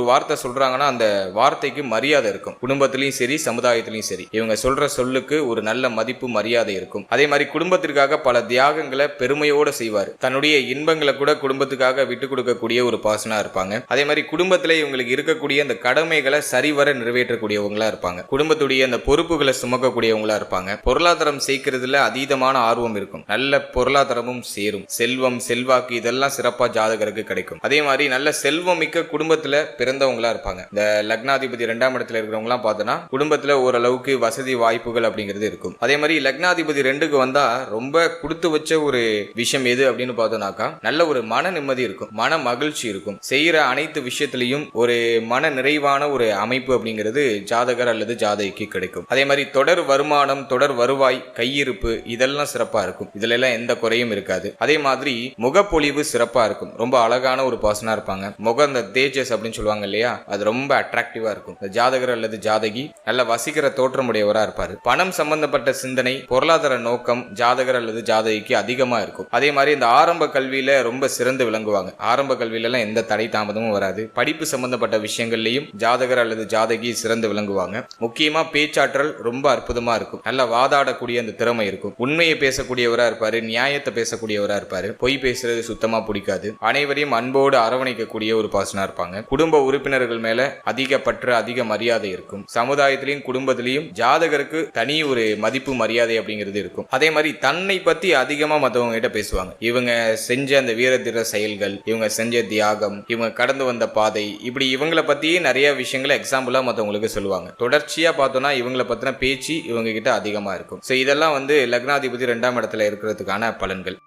வார்த்தை சொல்றாங்கன்னா அந்த வார்த்தைக்கு மரியாதை இருக்கும். குடும்பத்திலையும் சரி, சமுதாயத்திலையும் சரி, இவங்க சொல்ற சொல்லுக்கு ஒரு நல்ல மதிப்பு மரியாதை இருக்கும். அதே மாதிரி குடும்பத்திற்காக பல தியாகங்களை பெருமையோட செய்வார். தன்னுடைய இன்பங்களை கூட குடும்பத்துக்காக விட்டு கொடுக்கக்கூடிய ஒரு பாசனா இருப்பாங்க. அதே மாதிரி குடும்பத்திலே இவங்களுக்கு இருக்கக்கூடிய அந்த கடமைகளை சரிவர நிறைவேற்றக்கூடியவங்களா இருப்பாங்க. குடும்பத்துடைய அந்த பொறுப்புகளை சுமக்கக்கூடியவங்களா இருப்பாங்க. பொருளாதாரம் சேர்க்கிறதுல அதீதமான ஆர்வம் இருக்கும். நல்ல பொருளாதாரமும் சேரும். செல்வம், செல்வாக்கு இதெல்லாம் சிறப்பா ஜாதகருக்கு கிடைக்கும். அதே மாதிரி நல்ல செல்வம் மிக்க குடும்பத்துல பிறந்தவங்களா இருப்பாங்க. இந்த லக்னாதிபதி 2ஆம் இடத்துல இருக்கிறவங்க எல்லாம் பார்த்தோன்னா குடும்பத்துல ஓரளவுக்கு வசதி வாய்ப்புகள் அப்படிங்கிறது இருக்கும். அதே மாதிரி லக்னாதிபதி 2க்கு வந்தா ரொம்ப கொடுத்து வச்ச ஒரு விஷயம் எது அப்படின்னு பார்த்தோம்னாக்கா நல்ல ஒரு மன நிம்மதி இருக்கும், மன மகிழ்ச்சி இருக்கும். செய்யற அனைத்து விஷயத்திலையும் ஒரு மன நிறைவான ஒரு அமைப்பு அப்படிங்கிறது ஜாதகர் அல்லது ஜாதகிக்கு கிடைக்கும். அதே மாதிரி தொடர் வருமானம், தொடர் வருவாய், கையிருப்பு இதெல்லாம் சிறப்பா இருக்கும். இதுல எல்லாம் எந்த குறையும் இருக்காது. அதே மாதிரி முகப்பொழிவு சிறப்பா இருக்கும். ரொம்ப அழகான ஒரு பர்சனா இருப்பாங்க. முகம் இந்த தேஜஸ் அப்படின்னு சொல்லுவாங்க இல்லையா, அது ரொம்ப அட்ராக்டிவா இருக்கும். இந்த ஜாதகர் அல்லது ஜாதகி நல்ல வசீகர தோற்றமுடையவரா இருப்பாரு. பணம் சம்பந்தப்பட்ட சிந்தனை, பொருளாதார நோக்கம் ஜாதகர் அல்லது ஜாதகிக்கு அதிகமா இருக்கும். அதே மாதிரி இந்த ஆரம்ப கல்வியில ரொம்ப சிறந்து விளங்குவாங்க. ஆரம்ப கல்வியில எல்லாம் எந்த தடை தாமதமும் வராது. படிப்பு சம்பந்தப்பட்ட விஷயங்கள்லயும் ஜாதகர் அல்லது ஜாதகி சிறந்து விளங்குவாங்க. முக்கியமா பேச்சாற்றல் ரொம்ப அற்புதமா இருக்கும். நல்ல வாதாடக்கூடிய அந்த திறமை இருக்கும். உண்மையை பேசக்கூடியவரா இருப்பாரு. நியாயத்தை பேசக்கூடியவரா இருப்பாரு. பொய் பேசுறது சுத்தமா பிடிக்காது. அனைவரையும் அன்போடு அரவணைக்கக்கூடிய ஒரு பாசனா இருப்பாங்க. குடும்ப உறுப்பினர்கள் மேல அதிக பற்று, அதிக மரியாதை இருக்கும். சமுதாயத்திலையும் குடும்பத்திலையும் ஜாதகருக்கு தனி ஒரு மதிப்பு மரியாதை அப்படிங்கிறது இருக்கும். அதே மாதிரி தன்னை பத்தி அதிகமா மற்றவங்க கிட்ட பேசுவாங்க. இவங்க செஞ்ச அந்த வீரதீர செயல்கள், இவங்க செஞ்ச தியாகம், இவங்க கடந்து வந்த பாதை, இப்படி இவங்களை பத்தியே நிறைய விஷயங்களை எக்ஸாம்பிளா மற்றவங்களுக்கு சொல்லுவாங்க. தொடர்ச்சியா பார்த்தோம்னா இவங்களை பத்தின பேச்சு இவங்க கிட்ட அதிகமா இருக்கும். சோ இதெல்லாம் லக்னாதிபதி 2ஆம் இடத்துல இருக்கிறதுக்கான பலன்கள்.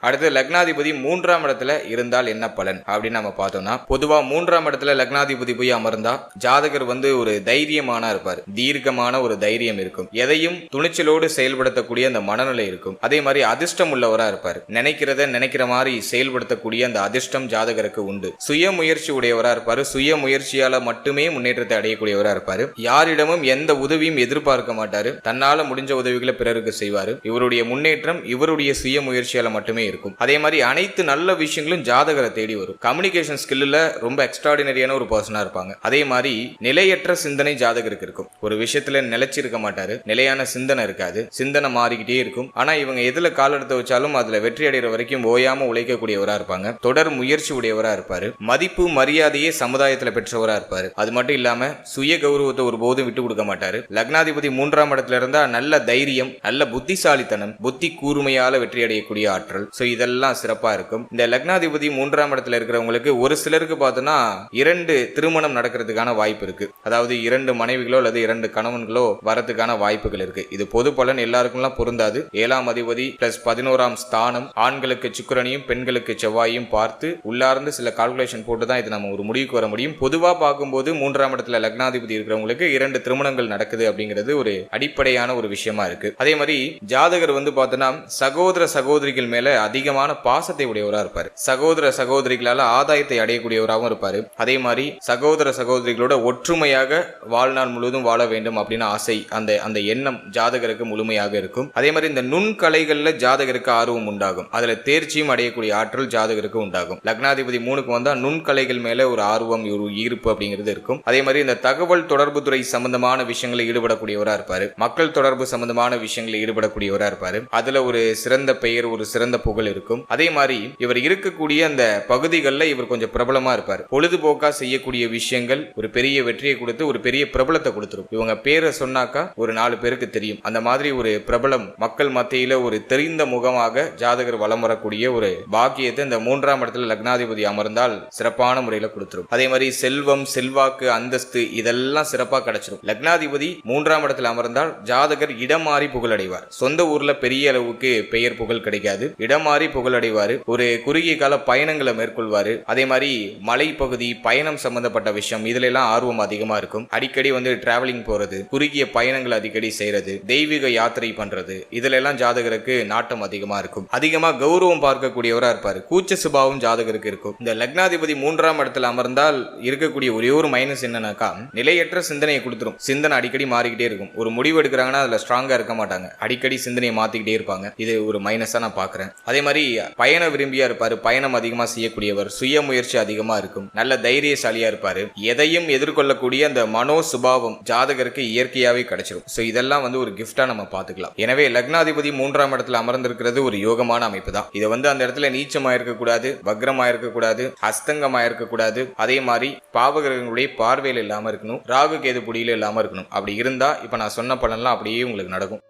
அடுத்து லக்னாதிபதி 3ஆம் இடத்துல இருந்தால் என்ன பலன் அப்படின்னு நம்ம பார்த்தோம்னா, பொதுவா 3ஆம் இடத்துல லக்னாதிபதி போய் அமர்ந்தா ஜாதகர் ஒரு தைரியமான இருப்பார். தீர்க்கமான ஒரு தைரியம் இருக்கும். எதையும் துணிச்சலோடு செயல்படுத்தக்கூடிய அந்த மனநிலை இருக்கும். அதே மாதிரி அதிர்ஷ்டம் உள்ளவரா இருப்பார். நினைக்கிறத நினைக்கிற மாதிரி செயல்படுத்தக்கூடிய அந்த அதிர்ஷ்டம் ஜாதகருக்கு உண்டு. சுய முயற்சி உடையவரா இருப்பாரு. சுய முயற்சியால மட்டுமே முன்னேற்றத்தை அடையக்கூடியவரா இருப்பாரு. யாரிடமும் எந்த உதவியும் எதிர்பார்க்க மாட்டாரு. தன்னால முடிஞ்ச உதவிகளை பிறருக்கு செய்வாரு. இவருடைய முன்னேற்றம் இவருடைய சுய முயற்சியால மட்டுமே இருக்கும். அதே மாதிரி அனைத்து நல்ல விஷயங்களும் ஜாதகரை தேடி வரும். கம்யூனிகேஷன் ஸ்கில்ல ரொம்ப எக்ஸ்ட்ராடினரியான ஒரு பர்சனா இருப்பாங்க. அதே மாதிரி நிலையற்ற சிந்தனை ஜாதகருக்கு இருக்கும். ஒரு விஷயத்துல நிலைச்சிருக்க மாட்டாரு. நிலையான சிந்தனை இருக்காது. சிந்தனை மாறிக்கிட்டே இருக்கும். ஆனா இவங்க எதுல கால் எடுத்து வச்சாலும் அதுல வெற்றி அடைகிற வரைக்கும் ஓயாம உழைக்கக்கூடியவரா இருப்பாங்க. தொடர் முயற்சி உடையவரா இருப்பாரு. மதிப்பு மரியாதையே சமுதாயத்துல பெற்றவரா இருப்பாரு. அது மட்டும் இல்லாம சுய கௌரவத்தை ஒருபோதும் விட்டு கொடுக்க மாட்டாரு. லக்னாதிபதி 3ஆம் இடத்துல இருந்தா நல்ல தைரியம், நல்ல புத்திசாலித்தனம், புத்தி கூர்மையால வெற்றி அடையக்கூடிய ஆற்றல். ஸோ இதெல்லாம் சிறப்பா இருக்கும். இந்த லக்னாதிபதி 3ஆம் இடத்துல இருக்கிறவங்களுக்கு ஒரு சிலருக்கு பார்த்தோன்னா 2 திருமணம் நடக்கிறதுக்கான வாய்ப்பு இருக்கு. அதாவது 2 மனைவிகளோ அல்லது 2 கணவன்களோ வரதுக்கான வாய்ப்புகள் இருக்கு. இது பொது பலன் எல்லாருக்கும் பொருந்தாது. 7ஆம் அதிபதி பிளஸ் 11ஆம் ஸ்தானம் ஆண்களுக்கு சுக்கிரனையும் பெண்களுக்கு செவ்வாயையும் பார்த்து உள்ளார்ந்து சில கால்குலேஷன் போட்டு தான் இது நம்ம ஒரு முடிவுக்கு வர முடியும். பொதுவா பார்க்கும்போது 3ஆம் இடத்துல லக்னாதிபதி இருக்கிறவங்களுக்கு 2 திருமணங்கள் நடக்குது அப்படிங்கிறது ஒரு அடிப்படையான ஒரு விஷயமா இருக்கு. அதே மாதிரி ஜாதகர் பார்த்தோன்னா சகோதர சகோதரிகள் மேல அதிகமான பாசத்தை உடையவரா இருப்பாரு. சகோதர சகோதரிகளால ஆதாயத்தை அடையக்கூடியவராகவும் இருப்பாரு. அதே மாதிரி சகோதர சகோதரிகளோட ஒற்றுமையாக வாழ்நாள் முழுவதும் வாழ வேண்டும் அப்படின்னு ஆசை, அந்த எண்ணம் ஜாதகருக்கு முழுமையாக இருக்கும். அதே மாதிரி இந்த நுண்கலைகள்ல ஜாதகருக்கு ஆர்வம் உண்டாகும். அதுல தேர்ச்சியும் அடையக்கூடிய ஆற்றல் ஜாதகருக்கு உண்டாகும். லக்னாதிபதி 3க்கு வந்தா நுண்கலைகள் மேல ஒரு ஆர்வம், ஒரு ஈர்ப்பு அப்படிங்கிறது இருக்கும். அதே மாதிரி இந்த தகவல் தொடர்பு துறை சம்பந்தமான விஷயங்களில் ஈடுபடக்கூடியவரா இருப்பாரு. மக்கள் தொடர்பு சம்பந்தமான விஷயங்களில் ஈடுபடக்கூடியவரா இருப்பாரு. அதுல ஒரு சிறந்த பெயர், ஒரு சிறந்த புகழ் இருக்கும். அதே மாதிரி இவர் இருக்கக்கூடிய அந்த பகுதிகளில் இவர் கொஞ்சம் பிரபலமா இருப்பார். பொழுதுபோக்கா செய்யக்கூடிய விஷயங்கள் ஒரு பெரிய வெற்றியை கொடுத்து ஒரு பெரிய பிரபலத்தை கொடுத்துரும். இவங்க பேரை சொன்னாக்கா ஒரு 4 பேருக்கு தெரியும். அந்த மாதிரி ஒரு பிரபலம் மக்கள் மத்தியில ஒரு தெரிந்த முகமாக ஜாதகர் வலம் வரக்கூடிய ஒரு பாக்கியத்தை இந்த 3ஆம் இடத்துல லக்னாதிபதி அமர்ந்தால் சிறப்பான முறையில் கொடுத்துரும். அதே மாதிரி செல்வம், செல்வாக்கு, அந்தஸ்து இதெல்லாம் சிறப்பா கிடைச்சிரும். லக்னாதிபதி 3ஆம் இடத்துல அமர்ந்தால் ஜாதகர் இடம் மாறி புகழடைவார். சொந்த ஊர்ல பெரிய அளவுக்கு பெயர் புகழ் கிடைக்காது. இடம் மாறி புகழடைவாரு. ஒரு குறுகிய கால பயணங்களை மேற்கொள்வாரு. அதே மாதிரி மலைப்பகுதி, பயணம் சம்பந்தப்பட்ட விஷயம் இதுல எல்லாம் ஆர்வம் அதிகமா இருக்கும். அடிக்கடி டிராவலிங் போறது, குறுகிய பயணங்கள் அடிக்கடி செய்யறது, தெய்வீக யாத்திரை பண்றது இதுல எல்லாம் ஜாதகருக்கு நாட்டம் அதிகமா இருக்கும். அதிகமா கௌரவம் பார்க்கக்கூடியவரா இருப்பாரு. கூச்ச சுபாவம் ஜாதகருக்கு இருக்கும். இந்த லக்னாதிபதி 3ஆம் இடத்துல அமர்ந்தால் இருக்கக்கூடிய ஒரே ஒரு மைனஸ் என்னன்னாக்கா நிலையற்ற சிந்தனையை கொடுத்துரும். சிந்தனை அடிக்கடி மாறிக்கிட்டே இருக்கும். ஒரு முடிவு எடுக்கிறாங்கன்னா அதுல ஸ்ட்ராங்கா இருக்க மாட்டாங்க. அடிக்கடி சிந்தனையை மாத்திக்கிட்டே இருப்பாங்க. இது ஒரு மைனஸா நான் பாக்குறேன். அதே மாதிரி பயண விரும்பியா இருப்பாரு. பயணம் அதிகமா செய்யக்கூடியவர். சுய முயற்சி அதிகமா இருக்கும். நல்ல தைரியசாலியா இருப்பாரு. எதையும் எதிர்கொள்ளக்கூடிய அந்த மனோ சுபாவம் ஜாதகருக்கு இயற்கையாவே கிடைச்சிடும். சோ இதெல்லாம் ஒரு கிஃப்டா நம்ம பாத்துக்கலாம். எனவே லக்னாதிபதி 3ஆம் இடத்துல அமர்ந்திருக்கிறது ஒரு யோகமான அமைப்பு தான். இதை அந்த இடத்துல நீச்சமா இருக்கக்கூடாது, வக்ரமா இருக்கக்கூடாது, அஸ்தங்கமா இருக்கக்கூடாது. அதே மாதிரி பாவகிரகங்களுடைய பார்வையில் இல்லாம இருக்கணும். ராகு கேது புடியில இல்லாம இருக்கணும். அப்படி இருந்தா இப்ப நான் சொன்ன பலன்லாம் அப்படியே உங்களுக்கு நடக்கும்.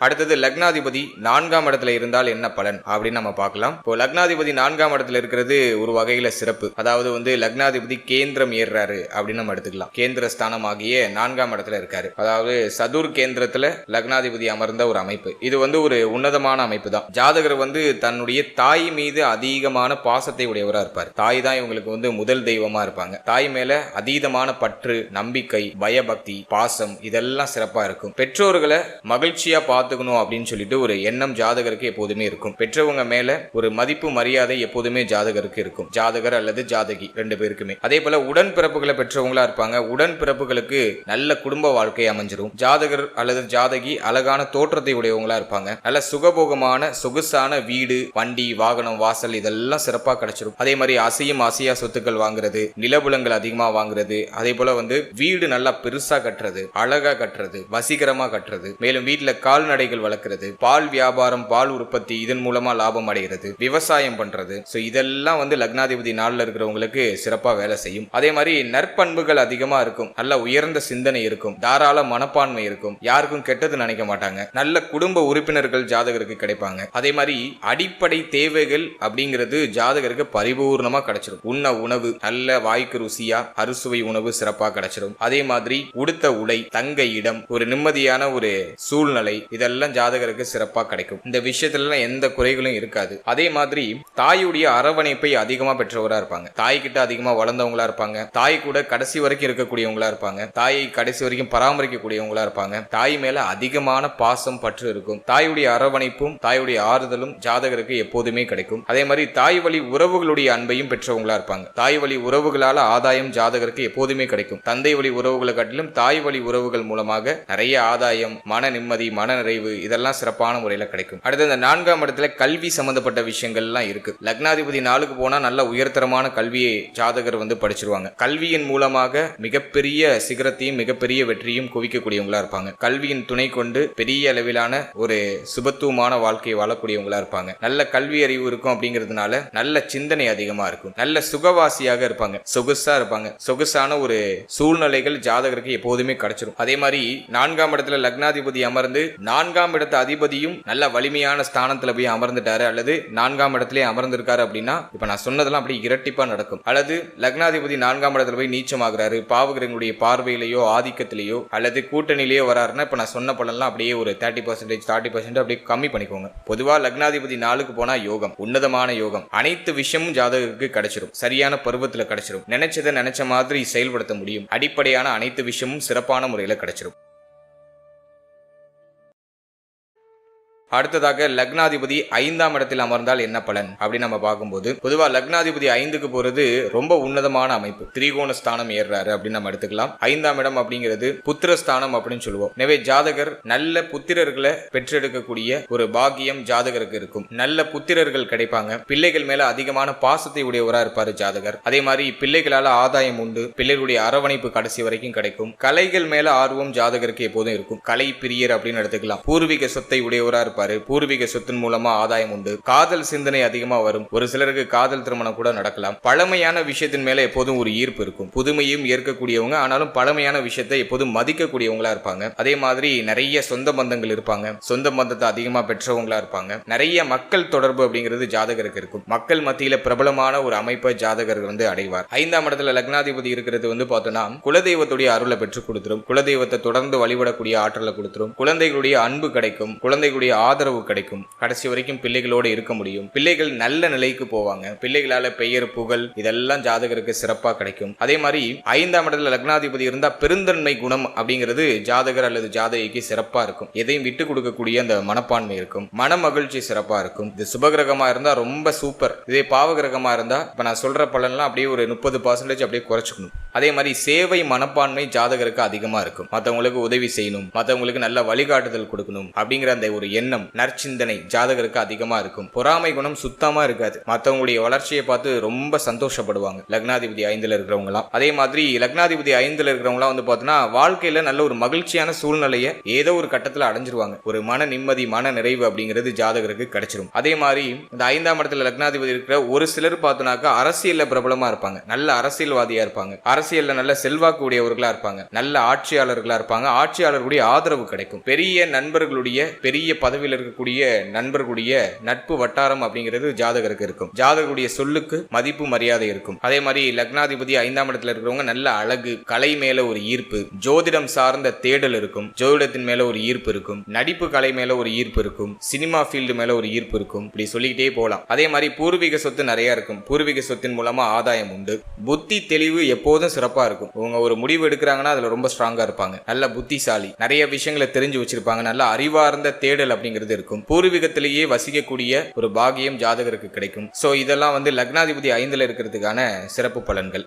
அடுத்தது லக்னாதிபதி 4ஆம் இடத்துல இருந்தால் என்ன பலன் அப்படின்னு நம்ம பார்க்கலாம். இப்போ லக்னாதிபதி 4ஆம் இடத்துல இருக்கிறது ஒரு வகையில சிறப்பு. அதாவது லக்னாதிபதி கேந்திரம் ஏறாரு அப்படின்னு நம்ம எடுத்துக்கலாம். கேந்திர ஸ்தானம் ஆகிய 4ஆம் இடத்துல இருக்காரு. அதாவது சதுர் கேந்திரத்துல லக்னாதிபதி அமர்ந்த ஒரு அமைப்பு. இது ஒரு உன்னதமான அமைப்பு தான். ஜாதகர் தன்னுடைய தாய் மீது அதிகமான பாசத்தை உடையவரா இருப்பார். தாய் தான் இவங்களுக்கு முதல் தெய்வமா இருப்பாங்க. தாய் மேல அதீதமான பற்று, நம்பிக்கை, பயபக்தி, பாசம் இதெல்லாம் சிறப்பா இருக்கும். பெற்றோர்களை மகிழ்ச்சியா அப்படின்னு சொல்லிட்டு ஒரு எண்ணம் ஜாதகருக்கு எப்போதுமே இருக்கும். பெற்றவங்க மேல ஒரு மதிப்பு, மரியாதை எப்போதுமே ஜாதகருக்கு இருக்கும். ஜாதகர் அல்லது ஜாதகி 2 பேருக்குமே. அதே போல உடன்பிறப்புகளை பெற்றவங்களா இருப்பாங்க. உடன்பிறப்புகளுக்கு நல்ல குடும்ப வாழ்க்கை அமைஞ்சிரும். ஜாதகர் அல்லது ஜாதகி அழகான தோற்றத்தை உடையவங்களா இருப்பாங்க. நல்ல சுகபோகமான சொகுசான வீடு, வண்டி, வாகனம், வாசல் இதெல்லாம் சிறப்பா கிடைச்சிரும். அதே மாதிரி அசையும் அசையா சொத்துக்கள் வாங்குறது, நிலபுலங்கள் அதிகமா வாங்குறது, அதே போல வீடு நல்லா பெருசா கட்டுறது, அழகா கட்டுறது, வசீகரமா கட்டுறது, மேலும் வீட்டுல கால்நடை வளர்க்கிறது, பால் வியாபாரம், பால் உற்பத்தி இதன் மூலமா லாபம் அடைகிறது, விவசாயம் பண்றது. சோ இதெல்லாம் லக்னாதிபதி 4ல இருக்கிறவங்களுக்கு சிறப்பா வேலை செய்யும். அதே மாதிரி நற்பண்புகள் அதிகமா இருக்கும். நல்ல உயர்ந்த சிந்தனை இருக்கும். தாராள மனப்பான்மை இருக்கும். யாருக்கும் கெட்டது நினைக்க மாட்டாங்க. நல்ல குடும்ப உறுப்பினர்கள் ஜாதகருக்கு கிடைப்பாங்க. அதே மாதிரி அடிப்படை தேவைகள் அப்படிங்கிறது ஜாதகருக்கு பரிபூர்ணமா கிடைச்சிடும். உண்ண உணவு நல்ல வாய்க்கு ருசியா அறுசுவை உணவு சிறப்பா கிடைச்சிடும். அதே மாதிரி உடுத்த உடை, தங்க இடம், ஒரு நிம்மதியான ஒரு சூழ்நிலை இதெல்லாம் ஜாதகருக்கு சிறப்பா கிடைக்கும். இந்த விஷயத்துல எந்த குறைகளும் இருக்காது. அதே மாதிரி தாயுடைய அரவணைப்பை அதிகமா பெற்றவரா இருப்பாங்க. தாய் கிட்ட அதிகமா வளர்ந்தவங்களா இருப்பாங்க. தாய் கூட கடைசி வரைக்கும் இருக்கக்கூடியவங்களா இருப்பாங்க. தாயை கடைசி வரைக்கும் பராமரிக்கக்கூடியவங்களா இருப்பாங்க. தாய் மேல அதிகமான பாசம், பற்று இருக்கும். தாயுடைய அரவணைப்பும் தாயுடைய ஆறுதலும் ஜாதகருக்கு எப்போதுமே கிடைக்கும். அதே மாதிரி தாய் வழி உறவுகளுடைய அன்பையும் பெற்றவங்களா இருப்பாங்க. தாய் வழி உறவுகளால ஆதாயம் ஜாதகருக்கு எப்போதுமே கிடைக்கும். தந்தை வழி உறவுகளை காட்டிலும் தாய் வழி உறவுகள் மூலமாக நிறைய ஆதாயம், மன நிம்மதி, மன நிறைவு இதெல்லாம் சிறப்பான முறையில கிடைக்கும். அடுத்து இந்த 4ஆம் இடத்துல கல்வி சம்பந்தப்பட்ட விஷயங்கள்லாம் இருக்கு. லக்னாதிபதி 4க்கு போனா நல்ல உயர்தரமான கல்வியை ஜாதகர் படிச்சிருவாங்க. கல்வியின் மூலமாக மிகப்பெரிய சிகரத்தையும் மிகப்பெரிய வெற்றியும் குவிக்கக்கூடியவங்களா இருப்பாங்க. கல்வியின் துணை கொண்டு பெரிய அளவிலான ஒரு சுபத்துவமான வாழ்க்கையை வாழக்கூடியவங்களா இருப்பாங்க. நல்ல கல்வி அறிவு இருக்கும். அப்படிங்கிறதுனால நல்ல சிந்தனை அதிகமா இருக்கும். நல்ல சுகவாசியாக இருப்பாங்க. சொகுசா இருப்பாங்க. சொகுசான ஒரு சூழ்நிலைகள் ஜாதகருக்கு எப்போதுமே கிடைச்சிடும். அதே மாதிரி 4ஆம் இடத்துல லக்னாதிபதி அமர்ந்து 4ஆம் இடத்து அதிபதியும் நல்ல வலிமையான ஸ்தானத்துல போய் அமர்ந்துட்டாரு அல்லது 4ஆம் இடத்திலே அமர்ந்திருக்காரு அப்படின்னா இப்ப நான் சொன்னதெல்லாம் அப்படி இரட்டிப்பா நடக்கும். அல்லது லக்னாதிபதி 4ஆம் இடத்துல போய் நீச்சமாகிறாரு, பாவகிரகங்களுடைய பார்வையிலேயோ ஆதிக்கத்திலேயோ அல்லது கூட்டணியிலேயோ வராருன்னா இப்ப நான் சொன்ன பலன்லாம் அப்படியே ஒரு 30% 40% அப்படியே கம்மி பண்ணிக்கோங்க. பொதுவா லக்னாதிபதி 4க்கு போனா யோகம், உன்னதமான யோகம், அனைத்து விஷயமும் ஜாதகருக்கு கிடைச்சிடும், சரியான பருவத்துல கிடைச்சிடும், நினைச்சதை நினைச்ச மாதிரி செயல்படுத்த முடியும், அடிப்படையான அனைத்து விஷயமும் சிறப்பான முறையில கிடைச்சிடும். அடுத்ததாக லக்னாதிபதி 5ஆம் இடத்தில் அமர்ந்தால் என்ன பலன் அப்படின்னு நம்ம பார்க்கும்போது பொதுவா லக்னாதிபதி 5க்கு போறது ரொம்ப உன்னதமான அமைப்பு. திரிகோண ஸ்தானம் ஏறாரு அப்படின்னு நம்ம எடுத்துக்கலாம். 5ஆம் இடம் அப்படிங்கிறது புத்திர ஸ்தானம் அப்படின்னு சொல்லுவோம். எனவே ஜாதகர் நல்ல புத்திரர்களை பெற்றெடுக்கக்கூடிய ஒரு பாக்கியம் ஜாதகருக்கு இருக்கும். நல்ல புத்திரர்கள் கிடைப்பாங்க. பிள்ளைகள் மேல அதிகமான பாசத்தை உடையவரா இருப்பாரு ஜாதகர். அதே மாதிரி பிள்ளைகளால ஆதாயம் உண்டு. பிள்ளைகளுடைய அரவணைப்பு கடைசி வரைக்கும் கிடைக்கும். கலைகள் மேல ஆர்வம் ஜாதகருக்கு எப்போதும் இருக்கும். கலை பிரியர் அப்படின்னு எடுத்துக்கலாம். பூர்வீக சொத்தை உடையவரா இருப்பாரு. பூர்வீக சொத்தின் மூலமா ஆதாயம் உண்டு. காதல் சிந்தனை அதிகமா வரும். ஒரு சிலருக்கு காதல் திருமணம் கூட நடக்கலாம். பழமையான விஷயத்தின் மேல எப்போதும் ஒரு ஈர்ப்பு இருக்கும். புதுமையும் ஏற்கக்கூடியவங்க, ஆனாலும் பழமையான விஷயத்தை எப்போதும் மதிக்கக்கூடியவங்களா இருப்பாங்க. அதே மாதிரி நிறைய சொந்த பந்தங்கள் இருப்பாங்க. சொந்த பந்தத்தை அதிகமா பெற்றவங்களா இருப்பாங்க. நிறைய மக்கள் தொடர்பு அப்படிங்கிறது ஜாதகருக்கு இருக்கும். மக்கள் மத்தியில பிரபலமான ஒரு அமைப்பை ஜாதகர் அடைவார். 5ஆம் இடத்துல லக்னாதிபதி இருக்கிறது பார்த்தோம்னா குலதெய்வத்துடைய அருளை பெற்று கொடுத்துரும். குலதெய்வத்தை தொடர்ந்து வழிபடக்கூடிய ஆற்றலை கொடுத்துரும். குழந்தைகளுடைய அன்பு கிடைக்கும். குழந்தைகளுடைய ஆதரவு கிடைக்கும். கடைசி வரைக்கும் பிள்ளைகளோடு இருக்க முடியும். பிள்ளைகள் நல்ல நிலைக்கு போவாங்க. பிள்ளைகளால பெயர் புகழ் இதெல்லாம் ஜாதகருக்கு சிறப்பா கிடைக்கும். அதே மாதிரி 5ஆம் இடத்துல லக்னாதிபதி இருந்தா பெருந்தன்மை குணம் அப்படிங்கிறது ஜாதகர் அல்லது ஜாதகிக்கு சிறப்பா இருக்கும். எதையும் விட்டு கொடுக்கக்கூடிய அந்த மனப்பான்மை இருக்கும். மன மகிழ்ச்சி சிறப்பா இருக்கும். இது சுபகிரகமா இருந்தா ரொம்ப சூப்பர். இதே பாவகிரகமா இருந்தா இப்ப நான் சொல்ற பலன்லாம் அப்படியே ஒரு 30% அப்படியே குறைச்சிக்கணும். அதே மாதிரி சேவை மனப்பான்மை ஜாதகருக்கு அதிகமா இருக்கும். மற்றவங்களுக்கு உதவி செய்யணும், மற்றவங்களுக்கு நல்ல வழிகாட்டுதல் கொடுக்கணும் அப்படிங்கிற அந்த ஒரு எண்ணம், நற்சிந்தனை ஜாதகருக்கு அதிகமா இருக்கும். பொறாமை குணம் சுத்தமா இருக்காது. மற்றவங்களுடைய வளர்ச்சியை பார்த்து ரொம்ப சந்தோஷப்படுவாங்க லக்னாதிபதி 5ல இருக்கிறவங்களாம். அதே மாதிரி லக்னாதிபதி 5ல இருக்கிறவங்களாம் பார்த்தோன்னா வாழ்க்கையில நல்ல ஒரு மகிழ்ச்சியான சூழ்நிலையை ஏதோ ஒரு கட்டத்தில் அடைஞ்சிருவாங்க. ஒரு மன நிம்மதி, மன நிறைவு அப்படிங்கிறது ஜாதகருக்கு கிடைச்சிடும். அதே மாதிரி இந்த 5ஆம் இடத்துல லக்னாதிபதி இருக்கிற ஒரு சிலர் பார்த்தோன்னாக்கா அரசியல்ல பிரபலமா இருப்பாங்க. நல்ல அரசியல்வாதியா இருப்பாங்க. அரசியல்ல நல்ல செல்வாக்கு உடையவர்களா இருப்பாங்க. நல்ல ஆட்சியாளர்களா இருப்பாங்க. ஆட்சியாளர்களுடைய ஆதரவு கிடைக்கும். பெரிய நண்பர்களுடைய, பெரிய பதவியில் இருக்கக்கூடிய நண்பர்களுடைய நட்பு வட்டாரம் அப்படிங்கிறது ஜாதகருக்கு இருக்கும். ஜாதகருடைய சொல்லுக்கு மதிப்பு மரியாதை இருக்கும். அதே மாதிரி லக்னாதிபதி 5ஆம் இடத்துல இருக்கிறவங்க நல்ல அழகு, கலை மேல ஒரு ஈர்ப்பு, ஜோதிடம் சார்ந்த தேடல் இருக்கும். ஜோதிடத்தின் மேல ஒரு ஈர்ப்பு இருக்கும். நடிப்பு கலை மேல ஒரு ஈர்ப்பு இருக்கும். சினிமா ஃபீல்டு மேல ஒரு ஈர்ப்பு இருக்கும். இப்படி சொல்லிக்கிட்டே போகலாம். அதே மாதிரி பூர்வீக சொத்து நிறைய இருக்கும். பூர்வீக சொத்தின் மூலமா ஆதாயம் உண்டு. புத்தி தெளிவு எப்போதும் சிறப்பா இருக்கும். அவங்க ஒரு முடிவு எடுக்கிறாங்கன்னா அதுல ரொம்ப ஸ்ட்ராங்கா இருப்பாங்க. நல்ல புத்திசாலி, நிறைய விஷயங்களை தெரிஞ்சு வச்சிருப்பாங்க. நல்ல அறிவார்ந்த தேடல் அப்படிங்கிறது இருக்கும். பூர்வீகத்திலேயே வசிக்கக்கூடிய ஒரு பாகியம் ஜாதகருக்கு கிடைக்கும். சோ இதெல்லாம் லக்னாதிபதி 5ல இருக்கிறதுக்கான சிறப்பு பலன்கள்.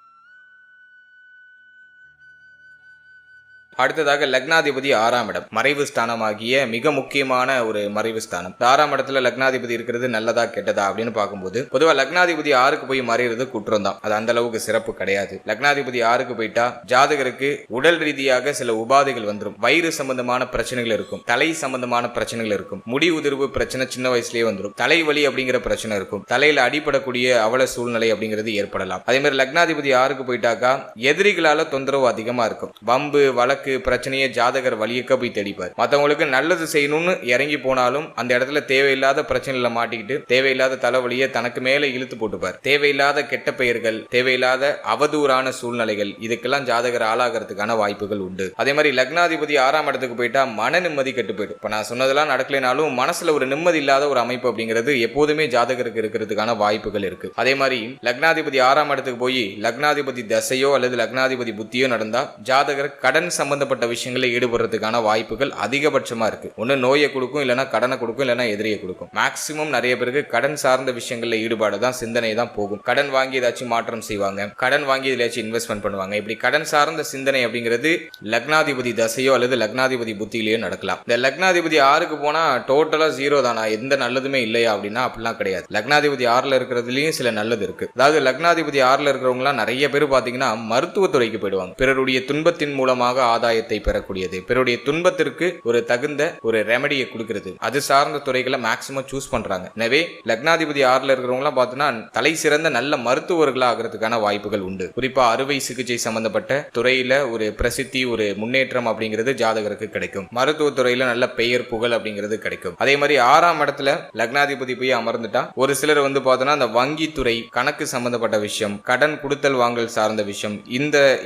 அடுத்ததாக லக்னாதிபதி 6ஆம் இடம், மறைவு ஸ்தானமாகிய மிக முக்கியமான ஒரு மறைவு ஸ்தானம். 6ஆம் இடத்துல லக்னாதிபதி இருக்கிறது நல்லதா கெட்டதா அப்படின்னு பார்க்கும்போது பொதுவா லக்னாதிபதி 6க்கு போய் மறைகிறது குற்றம் தான். அது அந்த அளவுக்கு சிறப்பு கிடையாது. லக்னாதிபதி 6க்கு போயிட்டா ஜாதகருக்கு உடல் ரீதியாக சில உபாதைகள் வந்துடும். வயிறு சம்பந்தமான பிரச்சனைகள் இருக்கும். தலை சம்பந்தமான பிரச்சனைகள் இருக்கும். முடி உதிர்வு பிரச்சனை சின்ன வயசுலயே வந்துடும். தலைவலி அப்படிங்கிற பிரச்சனை இருக்கும். தலையில அடிப்படக்கூடிய அவல சூழ்நிலை அப்படிங்கிறது ஏற்படலாம். அதே மாதிரி லக்னாதிபதி 6க்கு போயிட்டாக்கா எதிரிகளால தொந்தரவு அதிகமா இருக்கும். வம்பு வழக்கு பிரச்சனையை ஜாதகர் வலியக்க போய் தேடிப்பார். மற்றவங்களுக்கு நல்லது செய்யணும்னு இறங்கி போனாலும் அந்த இடத்துல தேவையில்லாத பிரச்சனையில மாட்டிக்கிட்டு தேவையில்லாத தலைவலியை தனக்கு மேல இழுத்து போட்டுப்பார். தேவையில்லாத கெட்ட பெயர்கள், தேவையில்லாத அவதூறான சூழ்நிலைகள், இதுக்கெல்லாம் ஜாதகர் ஆளாகிறதுக்கான வாய்ப்புகள் உண்டு. அதே மாதிரி லக்னாதிபதி 6ஆம் இடத்துக்கு போயிட்டா மன நிம்மதி கெட்டு போயிடும். இப்ப நான் சொன்னதெல்லாம் நடக்கலைனாலும் மனசுல ஒரு நிம்மதி இல்லாத ஒரு அமைப்பு அப்படிங்கிறது எப்போதுமே ஜாதகருக்கு இருக்கிறதுக்கான வாய்ப்புகள் இருக்கு. அதே மாதிரி லக்னாதிபதி 6ஆம் இடத்துக்கு போய் லக்னாதிபதி தசையோ அல்லது லக்னாதிபதி புத்தியோ நடந்தா ஜாதகர் கடன் சம்பந்தப்பட்ட விஷயங்களை ஈடுபடுறதுக்கான வாய்ப்புகள் அதிகபட்சமா இருக்கு. ஒன்னு நோயை கொடுக்கும், இல்லைன்னா கடனை கொடுக்கும், இல்லைன்னா எதிரியை கொடுக்கும். மேக்சிமம் நிறைய பேருக்கு கடன் சார்ந்த விஷயங்கள்ல ஈடுபாடு தான், சிந்தனை தான் போகும். கடன் வாங்கி ஏதாச்சும் மாற்றம் செய்வாங்க, கடன் வாங்கி ஏதாச்சும் இன்வெஸ்ட்மெண்ட் பண்ணுவாங்க. இப்படி கடன் சார்ந்த சிந்தனை அப்படிங்கிறது லக்னாதிபதி தசையோ அல்லது லக்னாதிபதி புத்தியிலேயோ நடக்கலாம். இந்த லக்னாதிபதி 6க்கு போனா டோட்டலா ஜீரோ தானா, எந்த நல்லதுமே இல்லையா அப்படின்னா அப்படிலாம் கிடையாது. லக்னாதிபதி 6ல இருக்கிறதுலயும் சில நல்லது இருக்கு. அதாவது லக்னாதிபதி 6ல இருக்கிறவங்க நிறைய பேர் பாத்தீங்கன்னா மருத்துவத்துறைக்கு போயிடுவாங்க. பிறருடைய துன்பத்தின் மூலமாக ஆதாயத்தை பெறக்கூடியது, பிறருடைய துன்பத்திற்கு ஒரு தகுந்த ஒரு ரெமடியை கொடுக்கிறது, அது சார்ந்த துறைகளை மேக்சிமம் சூஸ் பண்றாங்க. எனவே லக்னாதிபதி 6ல இருக்கிறவங்க பார்த்தோம்னா தலை சிறந்த நல்ல மருத்துவர்களா ஆகிறதுக்கான வாய்ப்புகள் உண்டு. குறிப்பா அறுவை சிகிச்சை சம்பந்தப்பட்ட துறையில ஒரு பிரசித்தி, ஒரு முன்னேற்றம் அப்படிங்கிறது ஜாதகருக்கு கிடைக்கும். மருத்துவ துறையில நல்ல பெயர் புகழ் அப்படிங்கிறது கிடைக்கும். அதே மாதிரி 6ஆம் இடத்துல லக்னாதிபதி போய் அமர்ந்துட்டா ஒரு சிலர் பார்த்தோம்னா அந்த வங்கி துறை, கணக்கு சம்பந்தப்பட்ட விஷயம், கடன் கொடுத்தல் வாங்கல் சார்ந்த விஷயம்,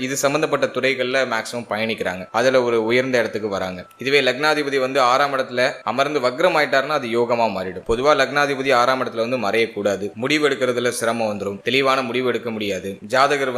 இது சம்பந்தப்பட்ட துறைகள்ல மேக்சிமம் பயணிக்கிறாங்க. அதுல ஒரு உயர்ந்த இடத்துக்கு வராங்க. இதுவே லக்னாதிபதி 6ஆம் இடத்துல அமர்ந்து வக்ரம் ஆயிட்டாருன்னா அது யோகமா மாறிடும். பொதுவா லக்னாதிபதி 6ஆம் இடத்துல மறையக்கூடாது. முடிவு எடுக்கிறதுல சிரமம் வந்துடும். தெளிவான முடிவு எடுக்க முடியாது. ஜாதகர்